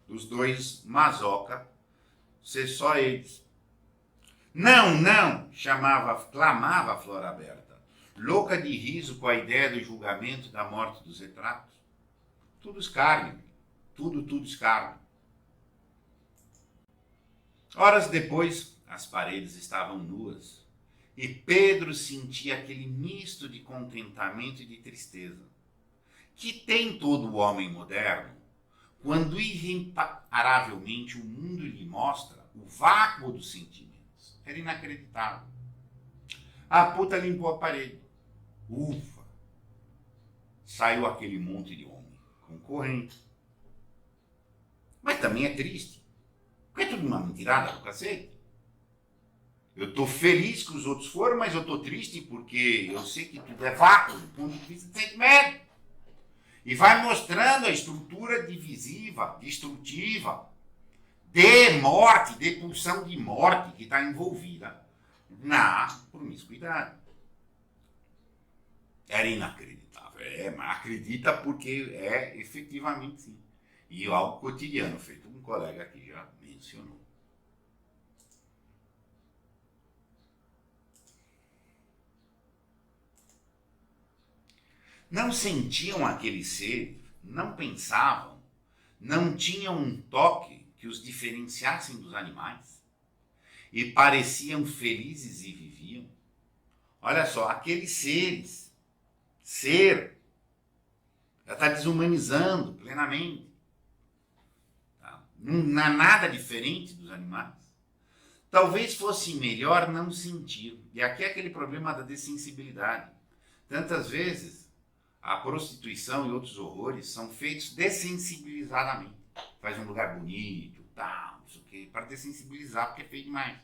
Dos dois mazoca, ser só eles. Não, não, clamava a Flor Aberta, louca de riso com a ideia do julgamento da morte dos retratos. Tudo escárnio, tudo escárnio. Horas depois, as paredes estavam nuas e Pedro sentia aquele misto de contentamento e de tristeza que tem todo o homem moderno quando irreparavelmente o mundo lhe mostra o vácuo dos sentimentos. Era inacreditável. A puta limpou a parede. Ufa! Saiu aquele monte de homem concorrente. Mas também é triste. Porque é tudo uma mentirada do cacete. Eu tô feliz que os outros foram, mas eu tô triste porque eu sei que tudo é vácuo do ponto de vista de sentimento. E vai mostrando a estrutura divisiva, destrutiva, de morte, de pulsão de morte que está envolvida na promiscuidade. Era inacreditável. Mas acredita porque é efetivamente sim. E algo cotidiano, feito um colega aqui já mencionou. Não sentiam aquele ser, não pensavam, não tinham um toque que os diferenciassem dos animais e pareciam felizes e viviam. Olha só, aqueles seres, já está desumanizando plenamente. Tá? Não há nada diferente dos animais. Talvez fosse melhor não sentir. E aqui é aquele problema da dessensibilidade. Tantas vezes a prostituição e outros horrores são feitos dessensibilizadamente. Faz um lugar bonito, tal, não sei o quê, para dessensibilizar, porque é feio demais.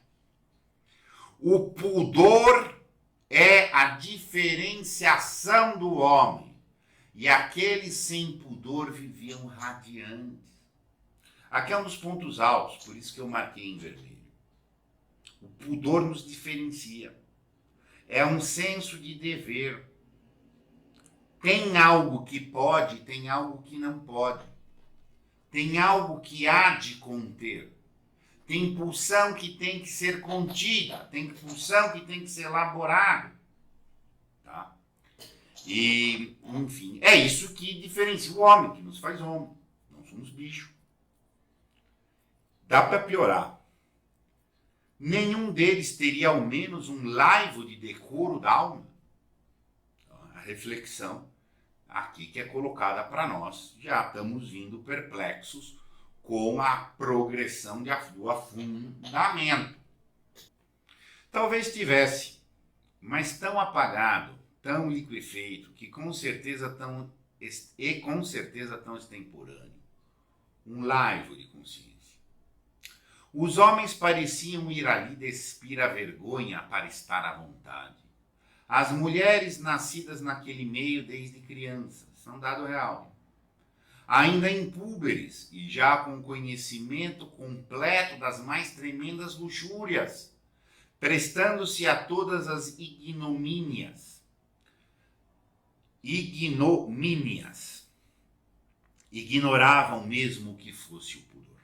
O pudor é a diferenciação do homem. E aqueles sem pudor viviam radiantes. Aqui é um dos pontos altos, por isso que eu marquei em vermelho. O pudor nos diferencia. É um senso de dever. Tem algo que pode, tem algo que não pode. Tem algo que há de conter. Tem pulsão que tem que ser contida. Tem pulsão que tem que ser elaborada. Tá? E, enfim, é isso que diferencia o homem, que nos faz homem. Não somos bichos. Dá para piorar. Nenhum deles teria ao menos um laivo de decoro da alma. A reflexão aqui que é colocada para nós, já estamos vindo perplexos com a progressão do afundamento. Talvez tivesse, mas tão apagado, tão liquefeito, que com certeza tão extemporâneo. Um laivo de consciência. Os homens pareciam ir ali despir a vergonha para estar à vontade. As mulheres nascidas naquele meio desde crianças, são dado real. Ainda impúberes e já com conhecimento completo das mais tremendas luxúrias, prestando-se a todas as ignomínias. Ignoravam mesmo o que fosse o pudor.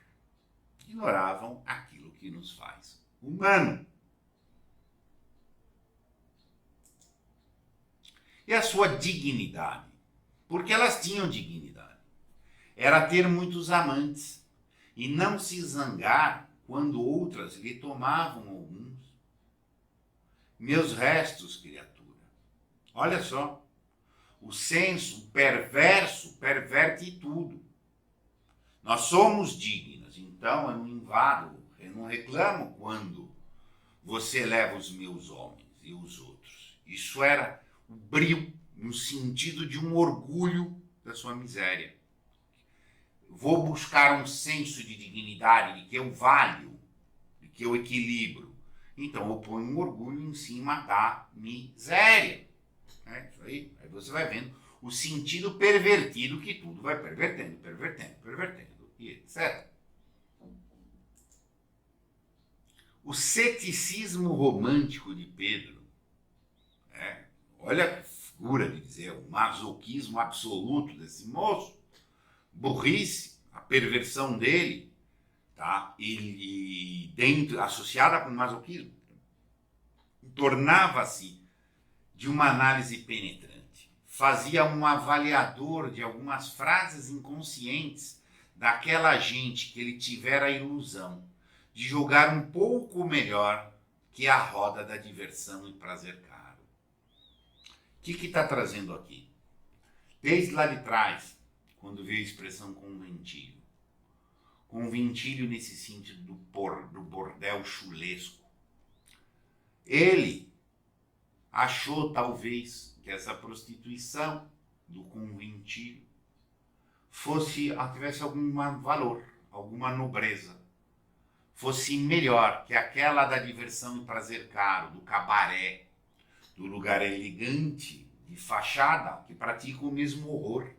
Ignoravam aquilo que nos faz humano. E a sua dignidade. Porque elas tinham dignidade. Era ter muitos amantes e não se zangar quando outras lhe tomavam alguns. Meus restos, criatura. Olha só. O senso perverso perverte tudo. Nós somos dignos, então eu não invado, eu não reclamo quando você leva os meus homens e os outros. Isso era o brio no sentido de um orgulho da sua miséria. Vou buscar um senso de dignidade, de que eu valho, de que eu equilibro. Então eu ponho um orgulho em cima da miséria. É isso aí. Aí você vai vendo o sentido pervertido que tudo vai pervertendo, e etc. O ceticismo romântico de Pedro, olha a figura de dizer, o masoquismo absoluto desse moço, burrice, a perversão dele, tá? E dentro, associada com o masoquismo, tornava-se de uma análise penetrante. Fazia um avaliador de algumas frases inconscientes daquela gente que ele tivera a ilusão de jogar um pouco melhor que a roda da diversão e prazer caro. O que está trazendo aqui? Desde lá de trás, quando veio a expressão conventilho. Conventilho nesse sentido do bordel chulesco. Ele achou, talvez, que essa prostituição do conventilho tivesse algum valor, alguma nobreza, fosse melhor que aquela da diversão e prazer caro, do cabaré, do lugar elegante, de fachada, que pratica o mesmo horror,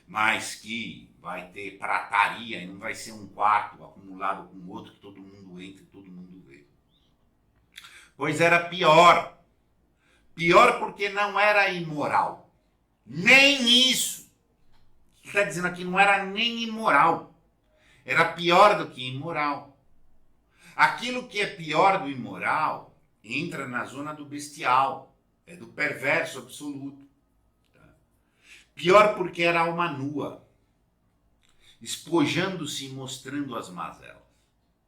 mas que vai ter prataria e não vai ser um quarto acumulado com outro que todo mundo entra e todo mundo vê. Pois era pior. Pior porque não era imoral. Nem isso. O que está dizendo aqui não era nem imoral. Era pior do que imoral. Aquilo que é pior do imoral entra na zona do bestial, é do perverso absoluto. Tá? Pior porque era alma nua, espojando-se e mostrando as mazelas.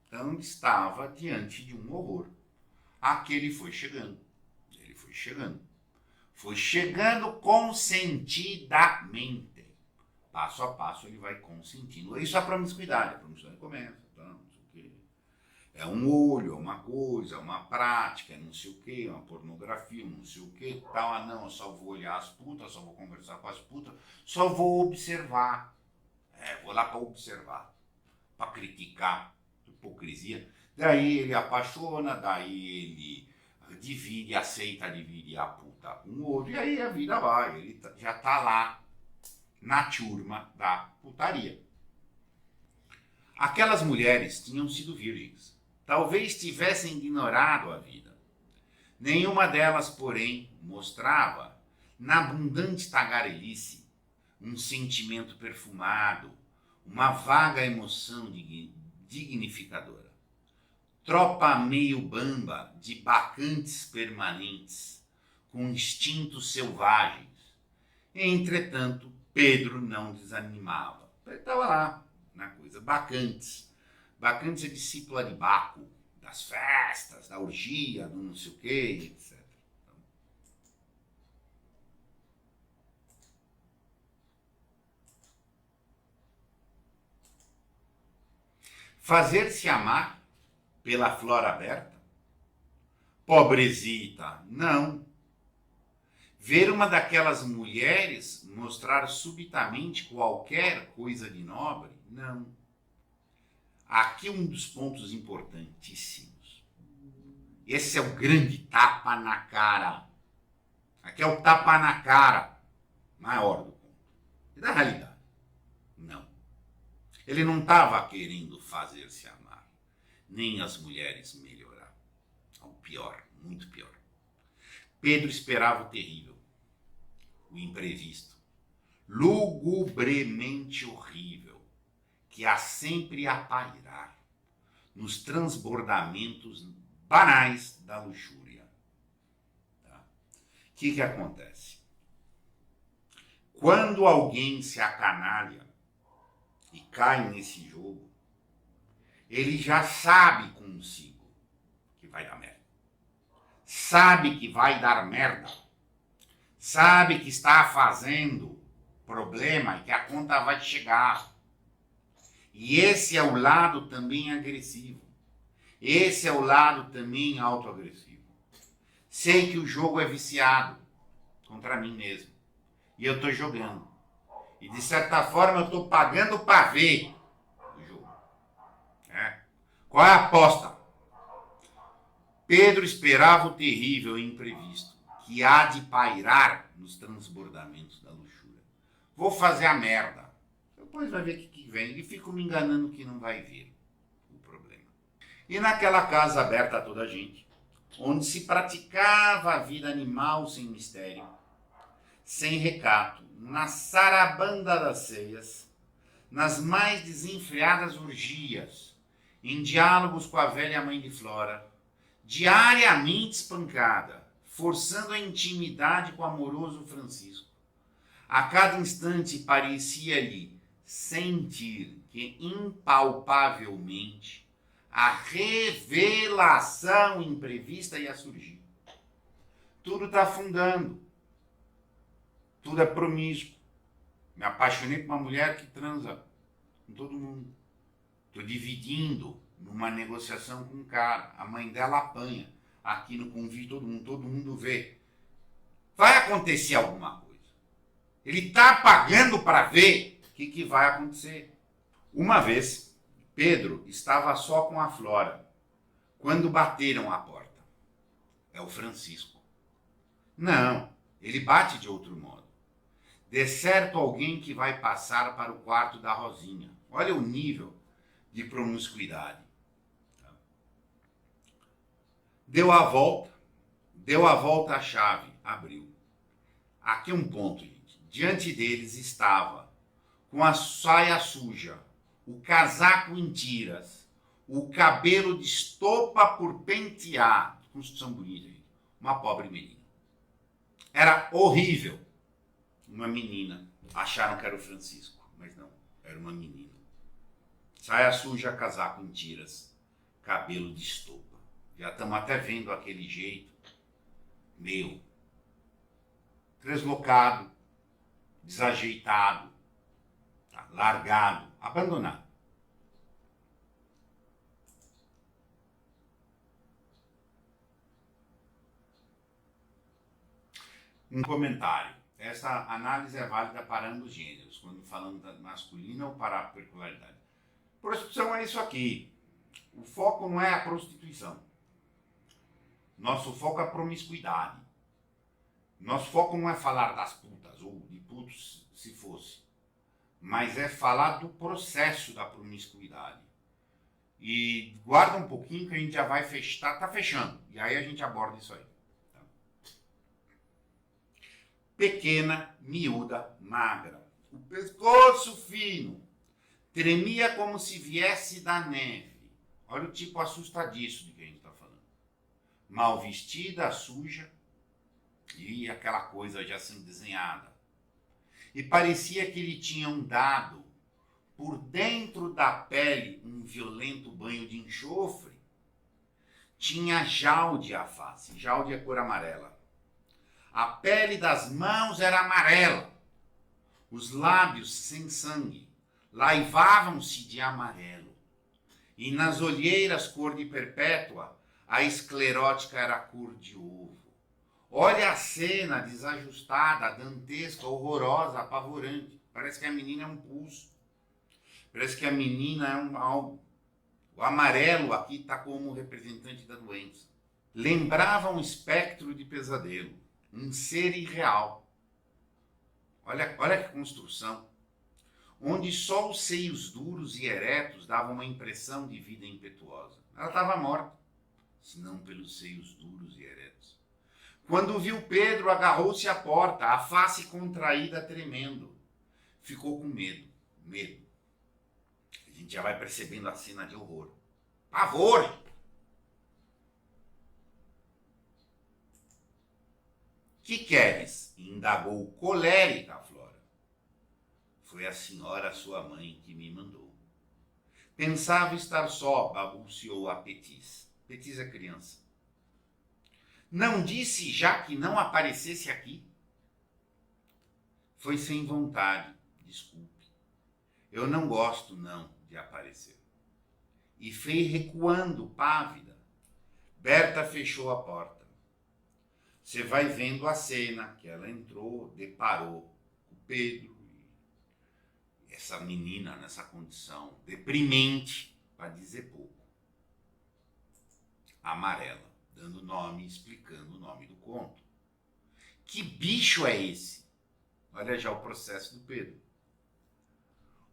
Então estava diante de um horror. Aquele foi chegando. Ele foi chegando. Foi chegando consentidamente. Passo a passo ele vai consentindo. Isso é a promiscuidade. A promiscuidade começa. Não sei o quê. É um olho, é uma coisa, é uma prática, é não sei o quê, é uma pornografia, não sei o quê, tal. Ah, não, eu só vou olhar as putas, só vou conversar com as putas, só vou observar. Vou lá para observar, para criticar. Hipocrisia. Daí ele apaixona, daí ele aceita dividir a puta com o outro, e aí a vida vai, ele já está lá na turma da putaria. Aquelas mulheres tinham sido virgens. Talvez tivessem ignorado a vida. Nenhuma delas, porém, mostrava, na abundante tagarelice, um sentimento perfumado, uma vaga emoção dignificadora. Tropa meio bamba de bacantes permanentes, com instintos selvagens. Entretanto, Pedro não desanimava. Ele estava lá, na coisa, bacantes. Bacantes é discípula de Baco, das festas, da orgia, do não sei o quê, etc. Fazer-se amar pela flor aberta? Pobrezita, não. Ver uma daquelas mulheres mostrar subitamente qualquer coisa de nobre? Não. Aqui um dos pontos importantíssimos. Esse é o grande tapa na cara. Aqui é o tapa na cara maior do ponto. E da realidade, não. Ele não estava querendo fazer-se amar, nem as mulheres melhorar. O pior, muito pior. Pedro esperava o terrível, o imprevisto, lugubremente horrível, que há sempre a pairar nos transbordamentos banais da luxúria. Tá? O que acontece? Quando alguém se acanalha e cai nesse jogo, ele já sabe consigo que vai dar merda. Sabe que vai dar merda. Sabe que está fazendo problema e que a conta vai chegar. E esse é o lado também agressivo. Esse é o lado também autoagressivo. Sei que o jogo é viciado contra mim mesmo. E eu estou jogando. E de certa forma eu estou pagando para ver o jogo. Qual é a aposta? Pedro esperava o terrível e imprevisto, que há de pairar nos transbordamentos da luxúria. Vou fazer a merda. Depois vai ver o que vem. E fico me enganando que não vai ver o problema. E naquela casa aberta a toda a gente, onde se praticava a vida animal sem mistério, sem recato, na sarabanda das ceias, nas mais desenfreadas orgias, em diálogos com a velha mãe de Flora, diariamente espancada, forçando a intimidade com o amoroso Francisco. A cada instante parecia-lhe sentir que impalpavelmente a revelação imprevista ia surgir. Tudo está afundando. Tudo é promíscuo. Me apaixonei por uma mulher que transa com todo mundo. Estou dividindo numa negociação com um cara. A mãe dela apanha. Aqui no convite todo mundo vê. Vai acontecer alguma coisa. Ele está pagando para ver o que vai acontecer. Uma vez, Pedro estava só com a Flora, quando bateram à porta. É o Francisco. Não, ele bate de outro modo. De certo alguém que vai passar para o quarto da Rosinha. Olha o nível de promiscuidade. Deu a volta à chave, abriu. Aqui um ponto, gente. Diante deles estava, com a saia suja, o casaco em tiras, o cabelo de estopa por pentear, construção bonita, gente. Uma pobre menina. Era horrível. Uma menina. Acharam que era o Francisco, mas não, era uma menina. Saia suja, casaco em tiras, cabelo de estopa. Já estamos até vendo aquele jeito meio deslocado, desajeitado, largado, abandonado. Um comentário. Essa análise é válida para ambos os gêneros, quando falamos da masculina ou para a peculiaridade. Prostituição é isso aqui. O foco não é a prostituição. Nosso foco é a promiscuidade. Nosso foco não é falar das putas, ou de putos se fosse, mas é falar do processo da promiscuidade. E guarda um pouquinho que a gente já vai fechar, tá fechando, e aí a gente aborda isso aí. Tá? Pequena, miúda, magra, o pescoço fino, tremia como se viesse da neve. Olha o tipo assustadiço de que a gente está falando. Mal vestida, suja, e aquela coisa já sendo desenhada. E parecia que lhe tinham dado, por dentro da pele, um violento banho de enxofre. Tinha jaude à face, jaude é cor amarela. A pele das mãos era amarela. Os lábios sem sangue laivavam-se de amarelo. E nas olheiras cor de perpétua, a esclerótica era cor de ovo. Olha a cena desajustada, dantesca, horrorosa, apavorante. Parece que a menina é um pulso. Parece que a menina é algo. O amarelo aqui está como representante da doença. Lembrava um espectro de pesadelo, um ser irreal. Olha que construção. Onde só os seios duros e eretos davam uma impressão de vida impetuosa. Ela estava morta, se não pelos seios duros e eretos. Quando viu Pedro, agarrou-se à porta, a face contraída, tremendo. Ficou com medo. A gente já vai percebendo a cena de horror. Pavor! Que queres? Indagou colérica a Flora. Foi a senhora, sua mãe, que me mandou. Pensava estar só, balbuciou a Petis. Petis é criança. Não disse já que não aparecesse aqui? Foi sem vontade, desculpe. Eu não gosto, não, de de aparecer. E fez recuando, pávida. Berta fechou a porta. Você vai vendo a cena que ela entrou, deparou com Pedro, e essa menina nessa condição deprimente, para dizer pouco. Amarela, dando nome, explicando o nome do conto. Que bicho é esse? Olha já o processo do Pedro.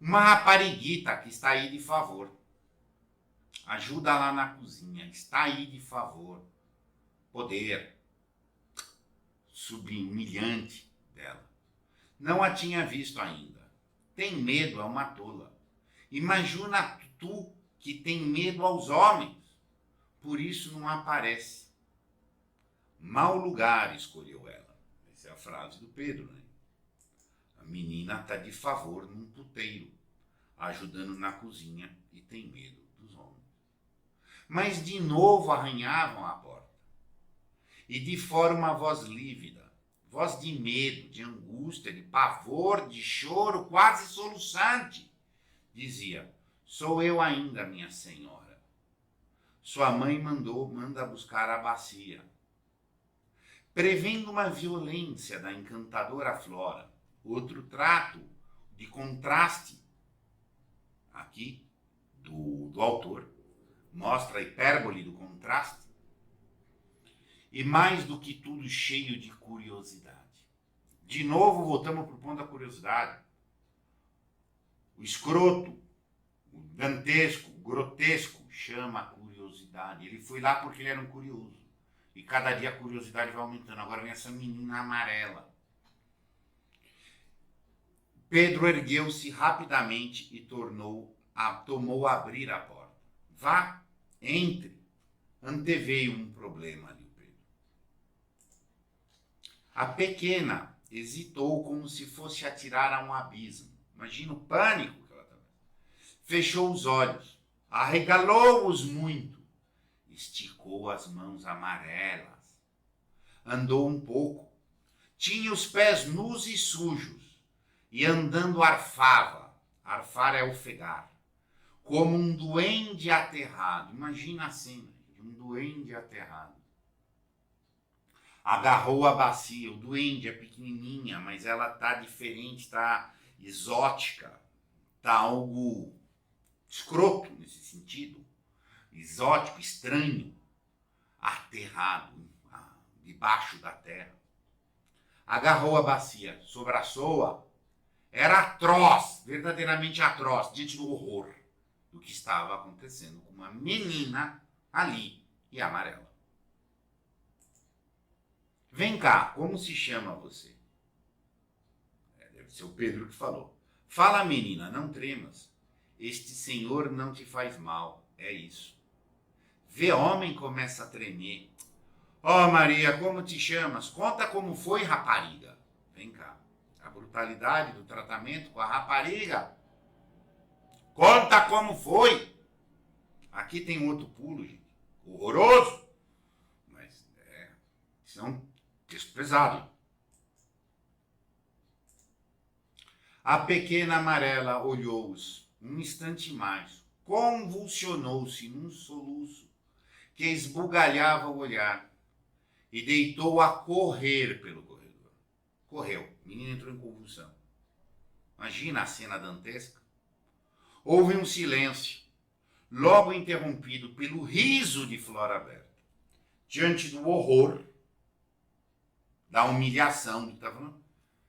Uma rapariguita que está aí de favor. Ajuda lá na cozinha, está aí de favor. Poder. Subhumilhante dela. Não a tinha visto ainda. Tem medo, é uma tola. Imagina tu que tem medo aos homens. Por isso não aparece. Mau lugar escolheu ela. Essa é a frase do Pedro, né? A menina está de favor num puteiro, ajudando na cozinha e tem medo dos homens. Mas de novo arranhavam a porta. E de fora uma voz lívida, voz de medo, de angústia, de pavor, de choro, quase soluçante, dizia: sou eu ainda, minha senhora. Sua mãe manda buscar a bacia. Prevendo uma violência da encantadora Flora, outro trato de contraste aqui do autor, mostra a hipérbole do contraste, e mais do que tudo cheio de curiosidade. De novo voltamos para o ponto da curiosidade. O escroto, o dantesco, o grotesco chama a curiosidade. Ele foi lá porque ele era um curioso. E cada dia a curiosidade vai aumentando. Agora vem essa menina amarela. Pedro ergueu-se rapidamente e tomou a abrir a porta. Vá, entre. Anteveio um problema ali, o Pedro. A pequena hesitou como se fosse atirar a um abismo. Imagina o pânico que ela estava. Fechou os olhos, arregalou-os muito, esticou as mãos amarelas, andou um pouco, tinha os pés nus e sujos, e andando arfava. Arfar é ofegar, como um duende aterrado. Imagina a cena de um duende aterrado. Agarrou a bacia. O duende é pequenininha, mas ela tá diferente, tá exótica, tá algo escroto nesse sentido, exótico, estranho, aterrado, debaixo da terra. Agarrou a bacia, sobraçou-a. Era atroz, verdadeiramente atroz, diante do horror do que estava acontecendo com uma menina ali e amarela. Vem cá, como se chama você? Deve ser o Pedro que falou. Fala, menina, não tremas. Este senhor não te faz mal, é isso. Vê homem começa a tremer. Ó, Maria, como te chamas? Conta como foi, rapariga. Vem cá. A brutalidade do tratamento com a rapariga. Conta como foi. Aqui tem outro pulo, gente. Horroroso. Mas isso é um texto pesado. A pequena amarela olhou-os um instante mais. Convulsionou-se num soluço que esbugalhava o olhar e deitou a correr pelo corredor. Correu. O menino entrou em convulsão. Imagina a cena dantesca. Houve um silêncio, logo interrompido pelo riso de Flora Berta. Diante do horror, da humilhação do que estava falando,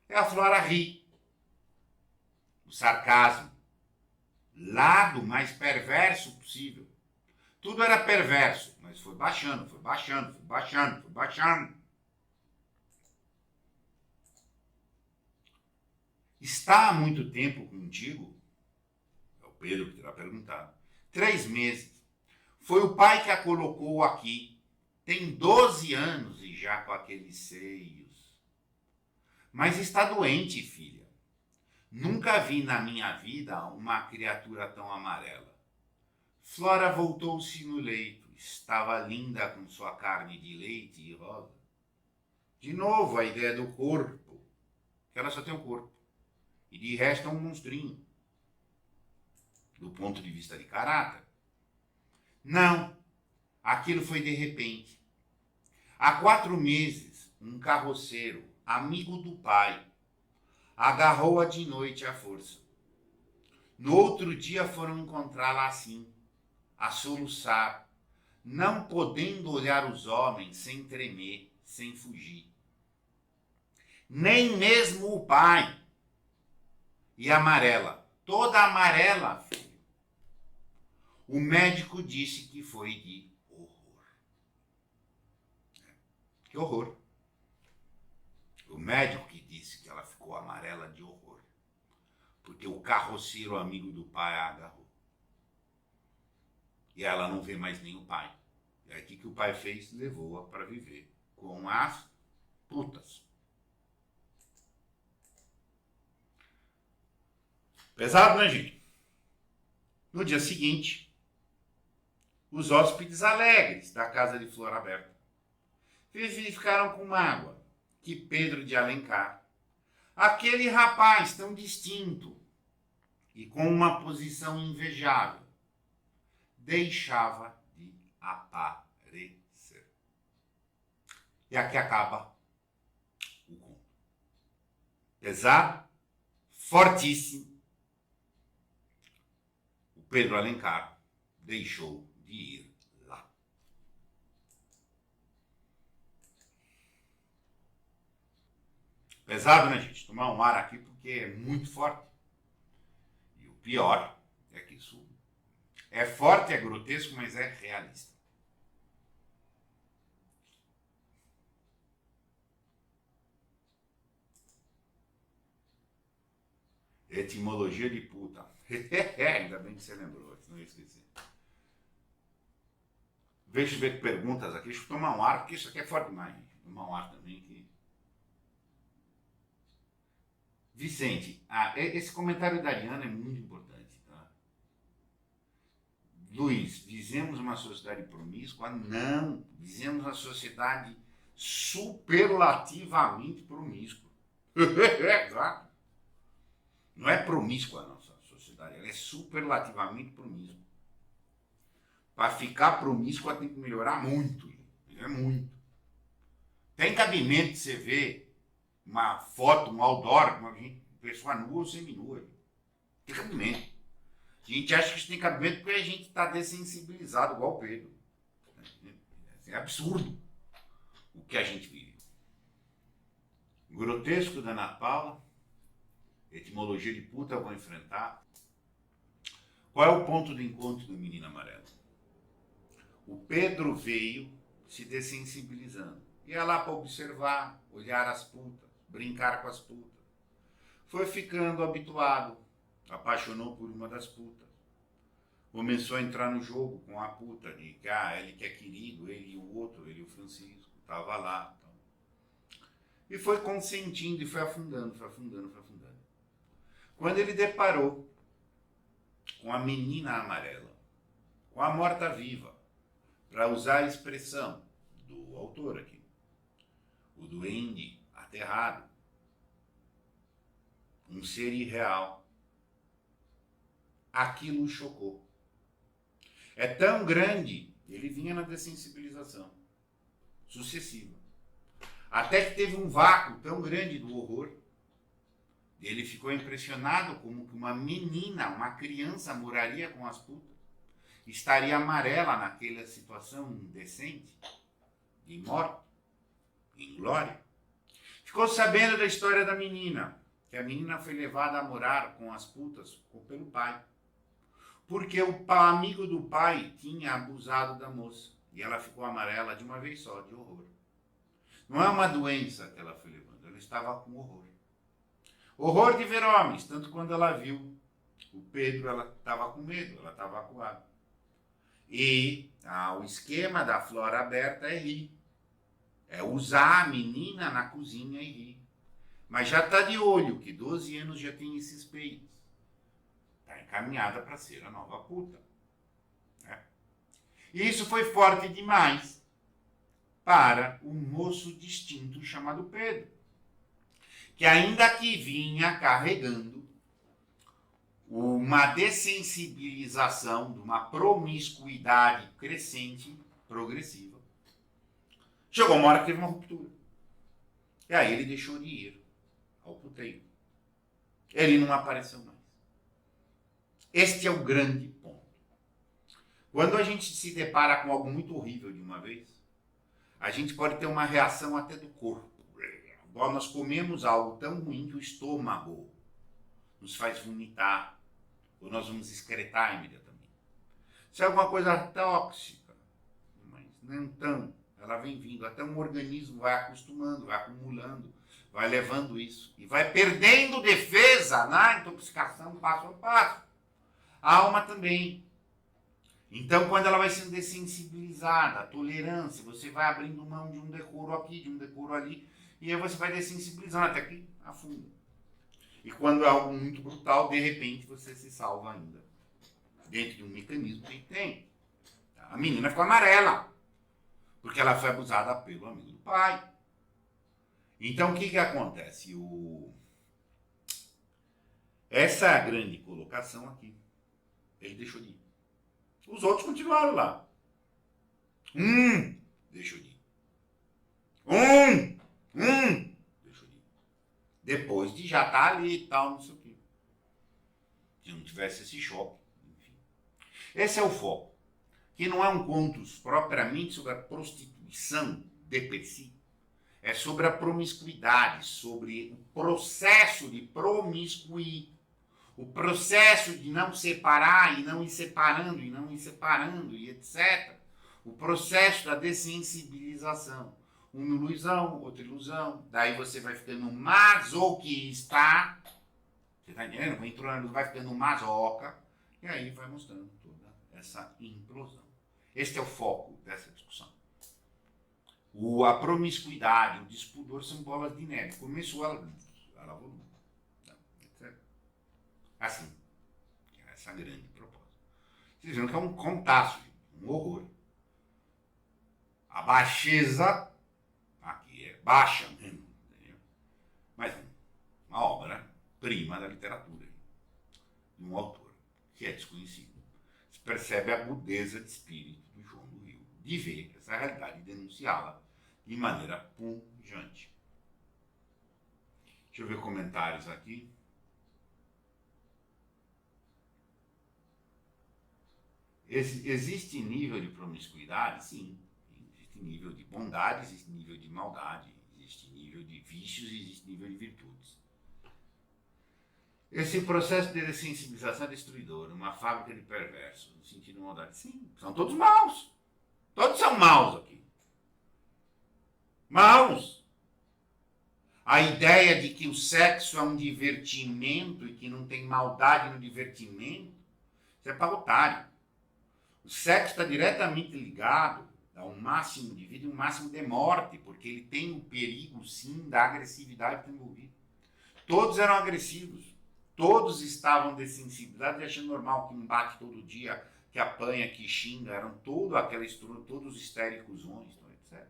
a Flora ri. O sarcasmo. Lado mais perverso possível. Tudo era perverso, mas foi baixando, foi baixando, foi baixando, foi baixando. Está há muito tempo contigo? É o Pedro que terá perguntado. 3 meses. Foi o pai que a colocou aqui. Tem 12 anos e já com aqueles seios. Mas está doente, filha. Nunca vi na minha vida uma criatura tão amarela. Flora voltou-se no leito. Estava linda com sua carne de leite e rosa. De novo a ideia do corpo. Que ela só tem um corpo. E de resto é um monstrinho. do ponto de vista de caráter. Não, aquilo foi de repente. Há 4 meses, um carroceiro, amigo do pai, agarrou-a de noite à força. No outro dia foram encontrá-la assim, a soluçar, não podendo olhar os homens sem tremer, sem fugir. Nem mesmo o pai. E amarela, toda amarela, filho. O médico disse que foi de horror. Que horror. O médico que disse que ela ficou amarela de horror. Porque o carroceiro amigo do pai a agarrou. E ela não vê mais nem o pai. E aí o que o pai fez? Levou-a para viver com as putas. Pesado, né, gente? No dia seguinte, os hóspedes alegres da casa de Flor Aberta ficaram com mágoa que Pedro de Alencar, aquele rapaz tão distinto e com uma posição invejável, deixava de aparecer. E aqui acaba o conto. Pesado, fortíssimo. O Pedro Alencar deixou de ir lá. Pesado, né, gente? Tomar um ar aqui porque é muito forte. E o pior é que isso é forte, é grotesco, mas é realista. Etimologia de puta. Ainda bem que você lembrou, senão eu esqueci. Deixa eu ver perguntas aqui. Deixa eu tomar um ar, porque isso aqui é forte demais, gente. Tomar um ar também aqui. Vicente, esse comentário da Ariana é muito importante, tá? Luiz, vivemos uma sociedade promíscua? Não, vivemos uma sociedade superlativamente promíscua. Exato. Não é promíscua a nossa sociedade, ela é superlativamente promíscua. Para ficar promíscua tem que melhorar muito, é muito. Tem cabimento de você ver uma foto, um outdoor, uma pessoa nua ou seminua. Tem cabimento. A gente acha que isso tem cabimento porque a gente está dessensibilizado, igual o Pedro. É absurdo o que a gente vive. Grotesco da Ana Paula. Etimologia de puta eu vou enfrentar. Qual é o ponto do encontro do Menino Amarelo? O Pedro veio se dessensibilizando. Ia lá para observar, olhar as putas, brincar com as putas. Foi ficando habituado, apaixonou por uma das putas. Começou a entrar no jogo com a puta de que ele que é querido, ele e o outro, ele e o Francisco, estava lá. Então. E foi consentindo e foi afundando, foi afundando, foi afundando. Quando ele deparou com a menina amarela, com a morta-viva, para usar a expressão do autor aqui, o duende aterrado, um ser irreal, aquilo o chocou. É tão grande, ele vinha na dessensibilização sucessiva. Até que teve um vácuo tão grande do horror, ele ficou impressionado como que uma menina, uma criança moraria com as putas, estaria amarela naquela situação indecente, de morte, inglória. Ficou sabendo da história da menina, que a menina foi levada a morar com as putas pelo pai. Porque o amigo do pai tinha abusado da moça. E ela ficou amarela de uma vez só, de horror. Não é uma doença que ela foi levando, ela estava com horror. Horror de ver homens, tanto quando ela viu o Pedro, ela estava com medo, ela estava acuada. E o esquema da Flor Aberta é rir. É usar a menina na cozinha e rir. Mas já está de olho, que 12 anos já tem esses peitos. Está encaminhada para ser a nova puta. Né? E isso foi forte demais para um moço distinto chamado Pedro, que ainda que vinha carregando uma dessensibilização, de uma promiscuidade crescente, progressiva. Chegou uma hora que teve uma ruptura. E aí ele deixou de ir ao puteiro. Ele não apareceu mais. Este é o grande ponto. Quando a gente se depara com algo muito horrível de uma vez, a gente pode ter uma reação até do corpo. Nós comemos algo tão ruim que o estômago nos faz vomitar, ou nós vamos excretar imediatamente. Se é alguma coisa tóxica, mas não tão, ela vem vindo, até um organismo vai acostumando, vai acumulando, vai levando isso, e vai perdendo defesa na intoxicação passo a passo. A alma também. Então, quando ela vai sendo dessensibilizada, a tolerância, você vai abrindo mão de um decoro aqui, de um decoro ali, e aí você vai dessensibilizando até que afunda. E quando é algo muito brutal, de repente você se salva ainda. Dentro de um mecanismo que tem. A menina ficou amarela, porque ela foi abusada pelo amigo do pai. Então, o que acontece? Essa é a grande colocação aqui. Ele deixou de ir. Os outros continuaram lá. Deixou de ir. Deixou de ir. Depois de já estar ali e tal, não sei o quê. Se não tivesse esse choque. Enfim. Esse é o foco. Que não é um conto propriamente sobre a prostituição de per si. É sobre a promiscuidade, sobre o processo de promiscuir. O processo de não separar e não ir separando e não ir separando e etc. O processo da dessensibilização. Uma ilusão, outra ilusão. Daí você vai ficando masoquista. Você está entendendo? Entrando, vai ficando masoca. E aí vai mostrando toda essa implosão. Este é o foco dessa discussão. A promiscuidade, o despudor são bolas de neve. Começou ela voltou. Assim, essa é a grande proposta. Vocês viram que é um contaço, um horror. A baixeza, aqui é baixa mesmo, entendeu? Mas uma obra-prima da literatura, de um autor que é desconhecido. Se percebe a agudeza de espírito do João do Rio, de ver essa realidade e denunciá-la de maneira pungente. Deixa eu ver comentários aqui. Existe nível de promiscuidade? Sim. Existe nível de bondade, existe nível de maldade, existe nível de vícios e existe nível de virtudes. Esse processo de dessensibilização é destruidor, uma fábrica de perversos, no sentido de maldade. Sim, são todos maus. Todos são maus aqui. Maus. A ideia de que o sexo é um divertimento e que não tem maldade no divertimento, isso é para otário. O sexo está diretamente ligado a um máximo de vida e um máximo de morte, porque ele tem o perigo, sim, da agressividade envolvida. Todos eram agressivos, todos estavam dessensibilizados e achando normal que um bate todo dia, que apanha, que xinga, eram toda aquela estrutura, todos histéricos, etc.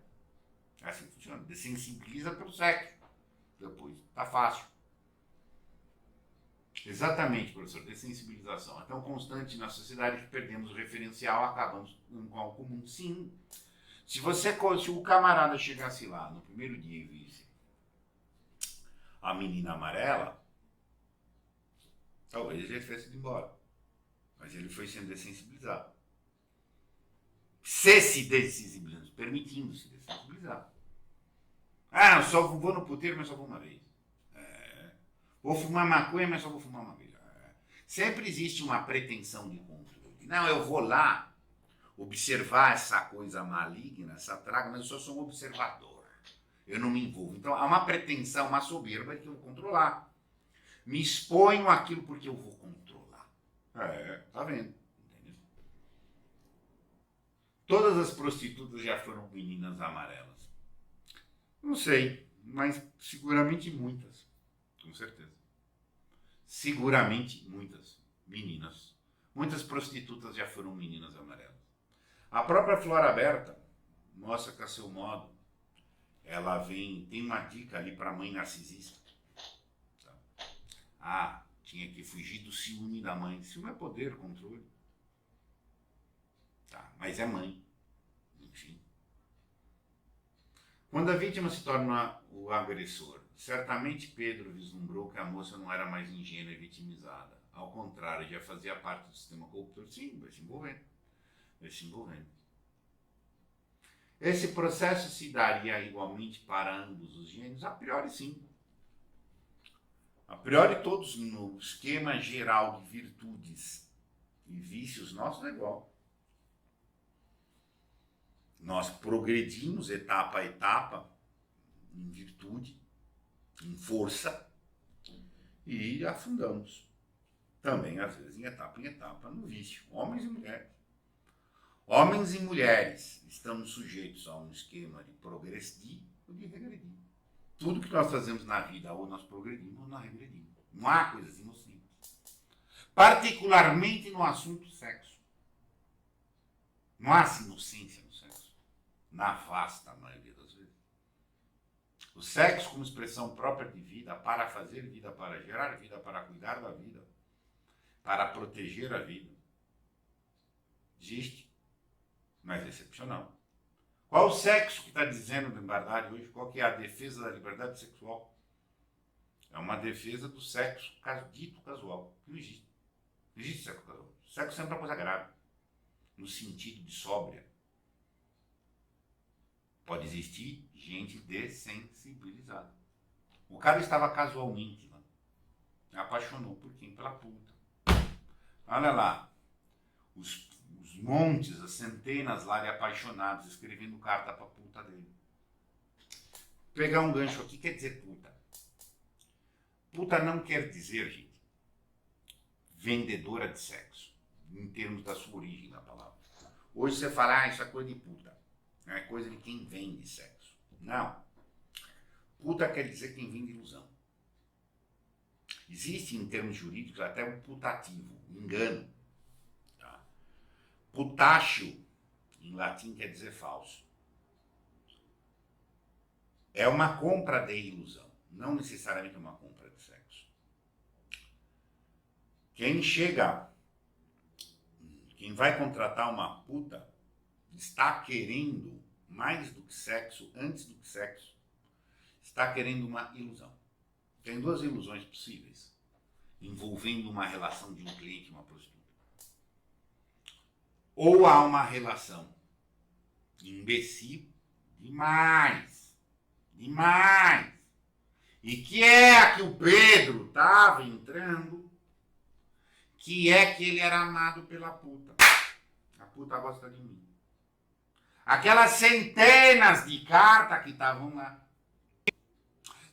Assim funciona, dessensibiliza pelo sexo, depois está fácil. Exatamente, professor, dessensibilização. É tão constante na sociedade que perdemos o referencial, acabamos com algo comum. Sim. Se o camarada chegasse lá no primeiro dia e visse a menina amarela, talvez ele tivesse ido embora. Mas ele foi sendo dessensibilizado. Se dessensibilizando, permitindo-se dessensibilizar. Ah, eu só vou no puteiro, mas só vou uma vez. Vou fumar maconha, mas só vou fumar uma vez. Sempre existe uma pretensão de controle. Não, eu vou lá observar essa coisa maligna, essa traga, mas eu só sou um observador. Eu não me envolvo. Então, há uma pretensão, uma soberba que eu vou controlar. Me exponho àquilo porque eu vou controlar. Tá vendo? Entendeu? Todas as prostitutas já foram meninas amarelas. Não sei, mas seguramente muitas. Com certeza. Seguramente muitas meninas. Muitas prostitutas já foram meninas amarelas. A própria Flora Aberta mostra que a seu modo ela tem uma dica ali para a mãe narcisista. tinha que fugir do ciúme da mãe. Ciúme é poder, controle. Tá, mas é mãe. Enfim. Quando a vítima se torna o agressor, certamente Pedro vislumbrou que a moça não era mais ingênua e vitimizada. Ao contrário, já fazia parte do sistema corruptor. Sim, vai se envolvendo. Vai se envolvendo. Esse processo se daria igualmente para ambos os gêneros? A priori, sim. A priori, todos no esquema geral de virtudes e vícios nossos é igual. Nós progredimos etapa a etapa em virtude, em força, e afundamos. Também, às vezes, em etapa no vício. Homens e mulheres. Homens e mulheres estamos sujeitos a um esquema de progredir ou de regredir. Tudo que nós fazemos na vida, ou nós progredimos ou nós regredimos. Não há coisas inocentes. Particularmente no assunto sexo. Não há inocência no sexo. Na vasta maioria das vezes. O sexo como expressão própria de vida, para fazer vida, para gerar vida, para cuidar da vida, para proteger a vida. Existe, mas é excepcional. Qual o sexo que está dizendo o liberdade hoje? Qual que é a defesa da liberdade sexual? É uma defesa do sexo dito casual. Não existe. Não existe sexo casual. Sexo sempre é uma coisa grave. No sentido de sóbria. Pode existir gente dessensibilizada. O cara estava casualmente lá. Apaixonou por quem? Pela puta. Olha lá. Os montes, as centenas lá de apaixonados escrevendo carta pra puta dele. Pegar um gancho aqui, quer dizer puta. Puta não quer dizer, gente, vendedora de sexo, em termos da sua origem da palavra. Hoje você fala, isso é coisa de puta. É coisa de quem vende sexo. Não. Puta quer dizer quem vende ilusão. Existe, em termos jurídicos, até um putativo, um engano. Tá? Putatio, em latim, quer dizer falso. É uma compra de ilusão, não necessariamente uma compra de sexo. Quem vai contratar uma puta, está querendo mais do que sexo, antes do que sexo, está querendo uma ilusão. Tem duas ilusões possíveis, envolvendo uma relação de um cliente e uma prostituta. Ou há uma relação imbecil demais, e que é a que o Pedro estava entrando, que é que ele era amado pela puta. A puta gosta de mim. Aquelas centenas de cartas que estavam lá.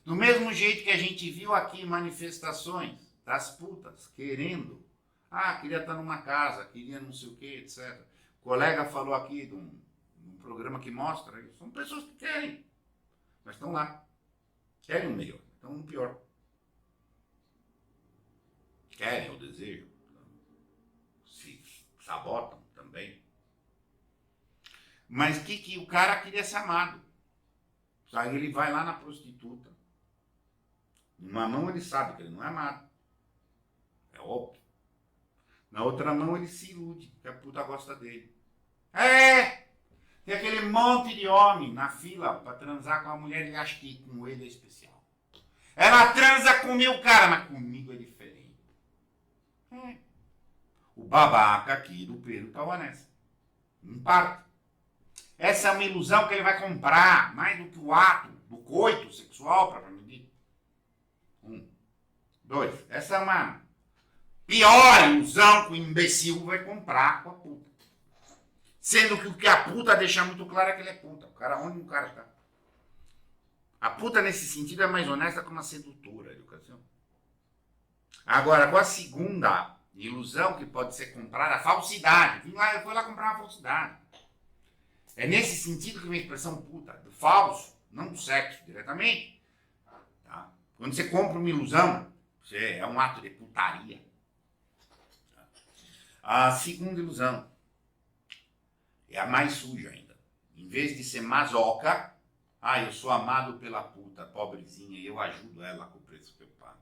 Do mesmo jeito que a gente viu aqui manifestações das putas querendo. Queria estar numa casa, queria não sei o que, etc. O colega falou aqui de um programa que mostra isso. São pessoas que querem, mas estão lá. Querem o melhor, estão no pior. Querem o desejo, se sabotam também. Mas que o cara queria ser amado. Aí ele vai lá na prostituta. Numa mão ele sabe que ele não é amado. É óbvio. Na outra mão ele se ilude, que a puta gosta dele. Tem aquele monte de homem na fila para transar com a mulher e acha que com ele é especial. Ela transa com o meu cara, mas comigo é diferente. O babaca aqui do Pedro estava nessa. Em parte. Essa é uma ilusão que ele vai comprar, mais do que o ato do coito sexual, propriamente dito. 1. 2. Essa é uma pior ilusão que o imbecil vai comprar com a puta. Sendo que o que a puta deixa muito claro é que ele é puta. O cara, onde o cara está? A puta, nesse sentido, é mais honesta que uma sedutora de ocasião. Agora, com a segunda ilusão que pode ser comprada, a falsidade. Eu fui lá comprar uma falsidade. É nesse sentido que vem a expressão puta, do falso, não do sexo diretamente. Tá? Quando você compra uma ilusão, é um ato de putaria. Tá? A segunda ilusão é a mais suja ainda. Em vez de ser masoca, eu sou amado pela puta, pobrezinha, e eu ajudo ela com o preço que eu pago.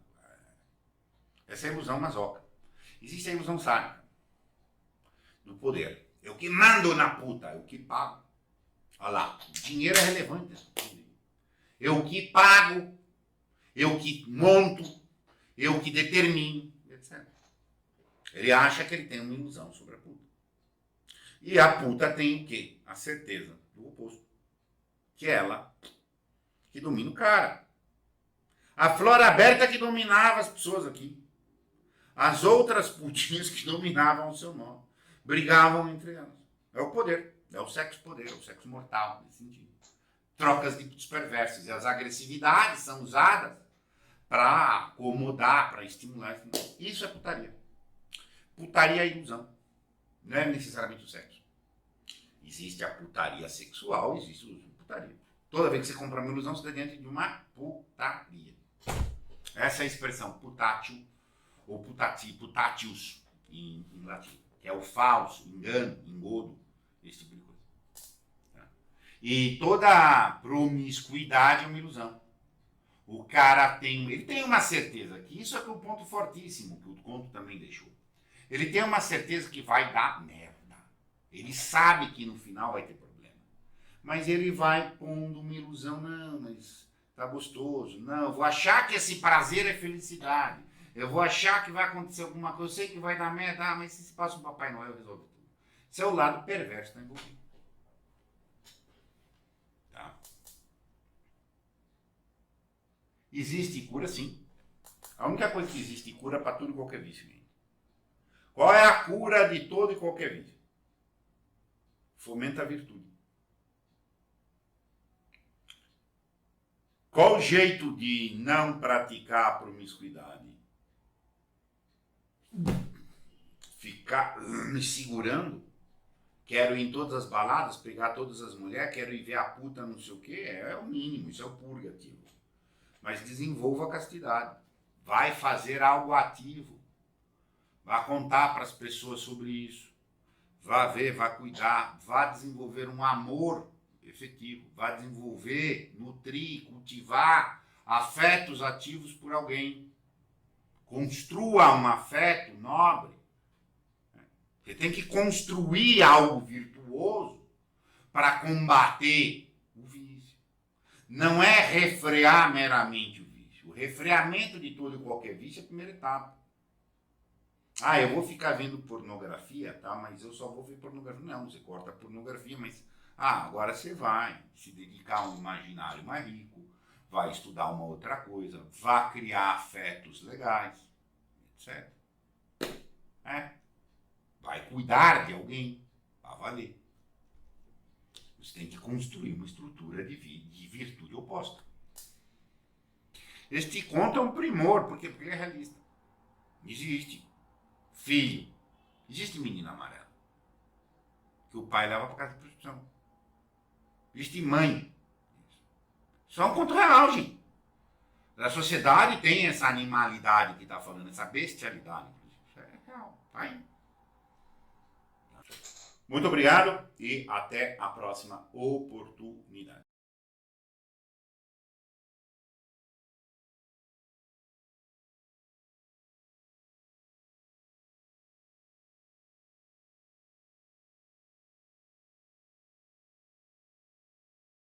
Essa é a ilusão masoca. Existe a ilusão sádica do poder. Eu que mando na puta, eu que pago. Olha lá, o dinheiro é relevante. Eu que pago, eu que monto, eu que determino, etc. Ele acha que ele tem uma ilusão sobre a puta. E a puta tem o quê? A certeza do oposto. Que é ela que domina o cara. A Flora Aberta que dominava as pessoas aqui. As outras putinhas que dominavam o seu nome. Brigavam entre elas. É o poder. É o sexo poder, é o sexo mortal, nesse sentido. Trocas de perversos. E as agressividades são usadas para acomodar, para estimular. Isso é putaria. Putaria é ilusão. Não é necessariamente o sexo. Existe a putaria sexual, existe o uso de putaria. Toda vez que você compra uma ilusão, você está diante de uma putaria. Essa é a expressão putatio ou putatius em latim, que é o falso, engano, engodo, esse tipo de coisa. Tá? E toda promiscuidade é uma ilusão. O cara ele tem uma certeza, que isso é o ponto fortíssimo que o conto também deixou. Ele tem uma certeza que vai dar merda. Ele sabe que no final vai ter problema. Mas ele vai pondo uma ilusão, não, mas tá gostoso. Não, eu vou achar que esse prazer é felicidade. Eu vou achar que vai acontecer alguma coisa. Eu sei que vai dar merda, mas se passa um Papai Noel, resolve tudo. Esse é o lado perverso que está envolvido. Tá? Existe cura, sim. A única coisa que existe cura para tudo e qualquer vício. Gente. Qual é a cura de todo e qualquer vício? Fomenta a virtude. Qual o jeito de não praticar a promiscuidade? Ficar me segurando? Quero ir em todas as baladas, pegar todas as mulheres, quero ir ver a puta, não sei o quê. É o mínimo, isso é o purgativo. Mas desenvolva a castidade. Vai fazer algo ativo. Vá contar para as pessoas sobre isso. Vá ver, vá cuidar, vá desenvolver um amor efetivo, vá desenvolver, nutrir, cultivar afetos ativos por alguém. Construa um afeto nobre. Você tem que construir algo virtuoso para combater o vício. Não é refrear meramente o vício. O refreamento de todo e qualquer vício é a primeira etapa. Ah, eu vou ficar vendo pornografia, tá? Mas eu só vou ver pornografia. Não, você corta a pornografia, mas... agora você vai se dedicar a um imaginário mais rico, vai estudar uma outra coisa, vai criar afetos legais, etc. Vai cuidar de alguém, vai valer. Você tem que construir uma estrutura de virtude oposta. Este conto é um primor, porque ele é realista. Existe filho, existe menina amarela, que o pai leva para casa de prostituição. Existe mãe. Isso é um conto real, gente. A sociedade tem essa animalidade que está falando, essa bestialidade. Isso é real, tá aí. Muito obrigado e até a próxima oportunidade.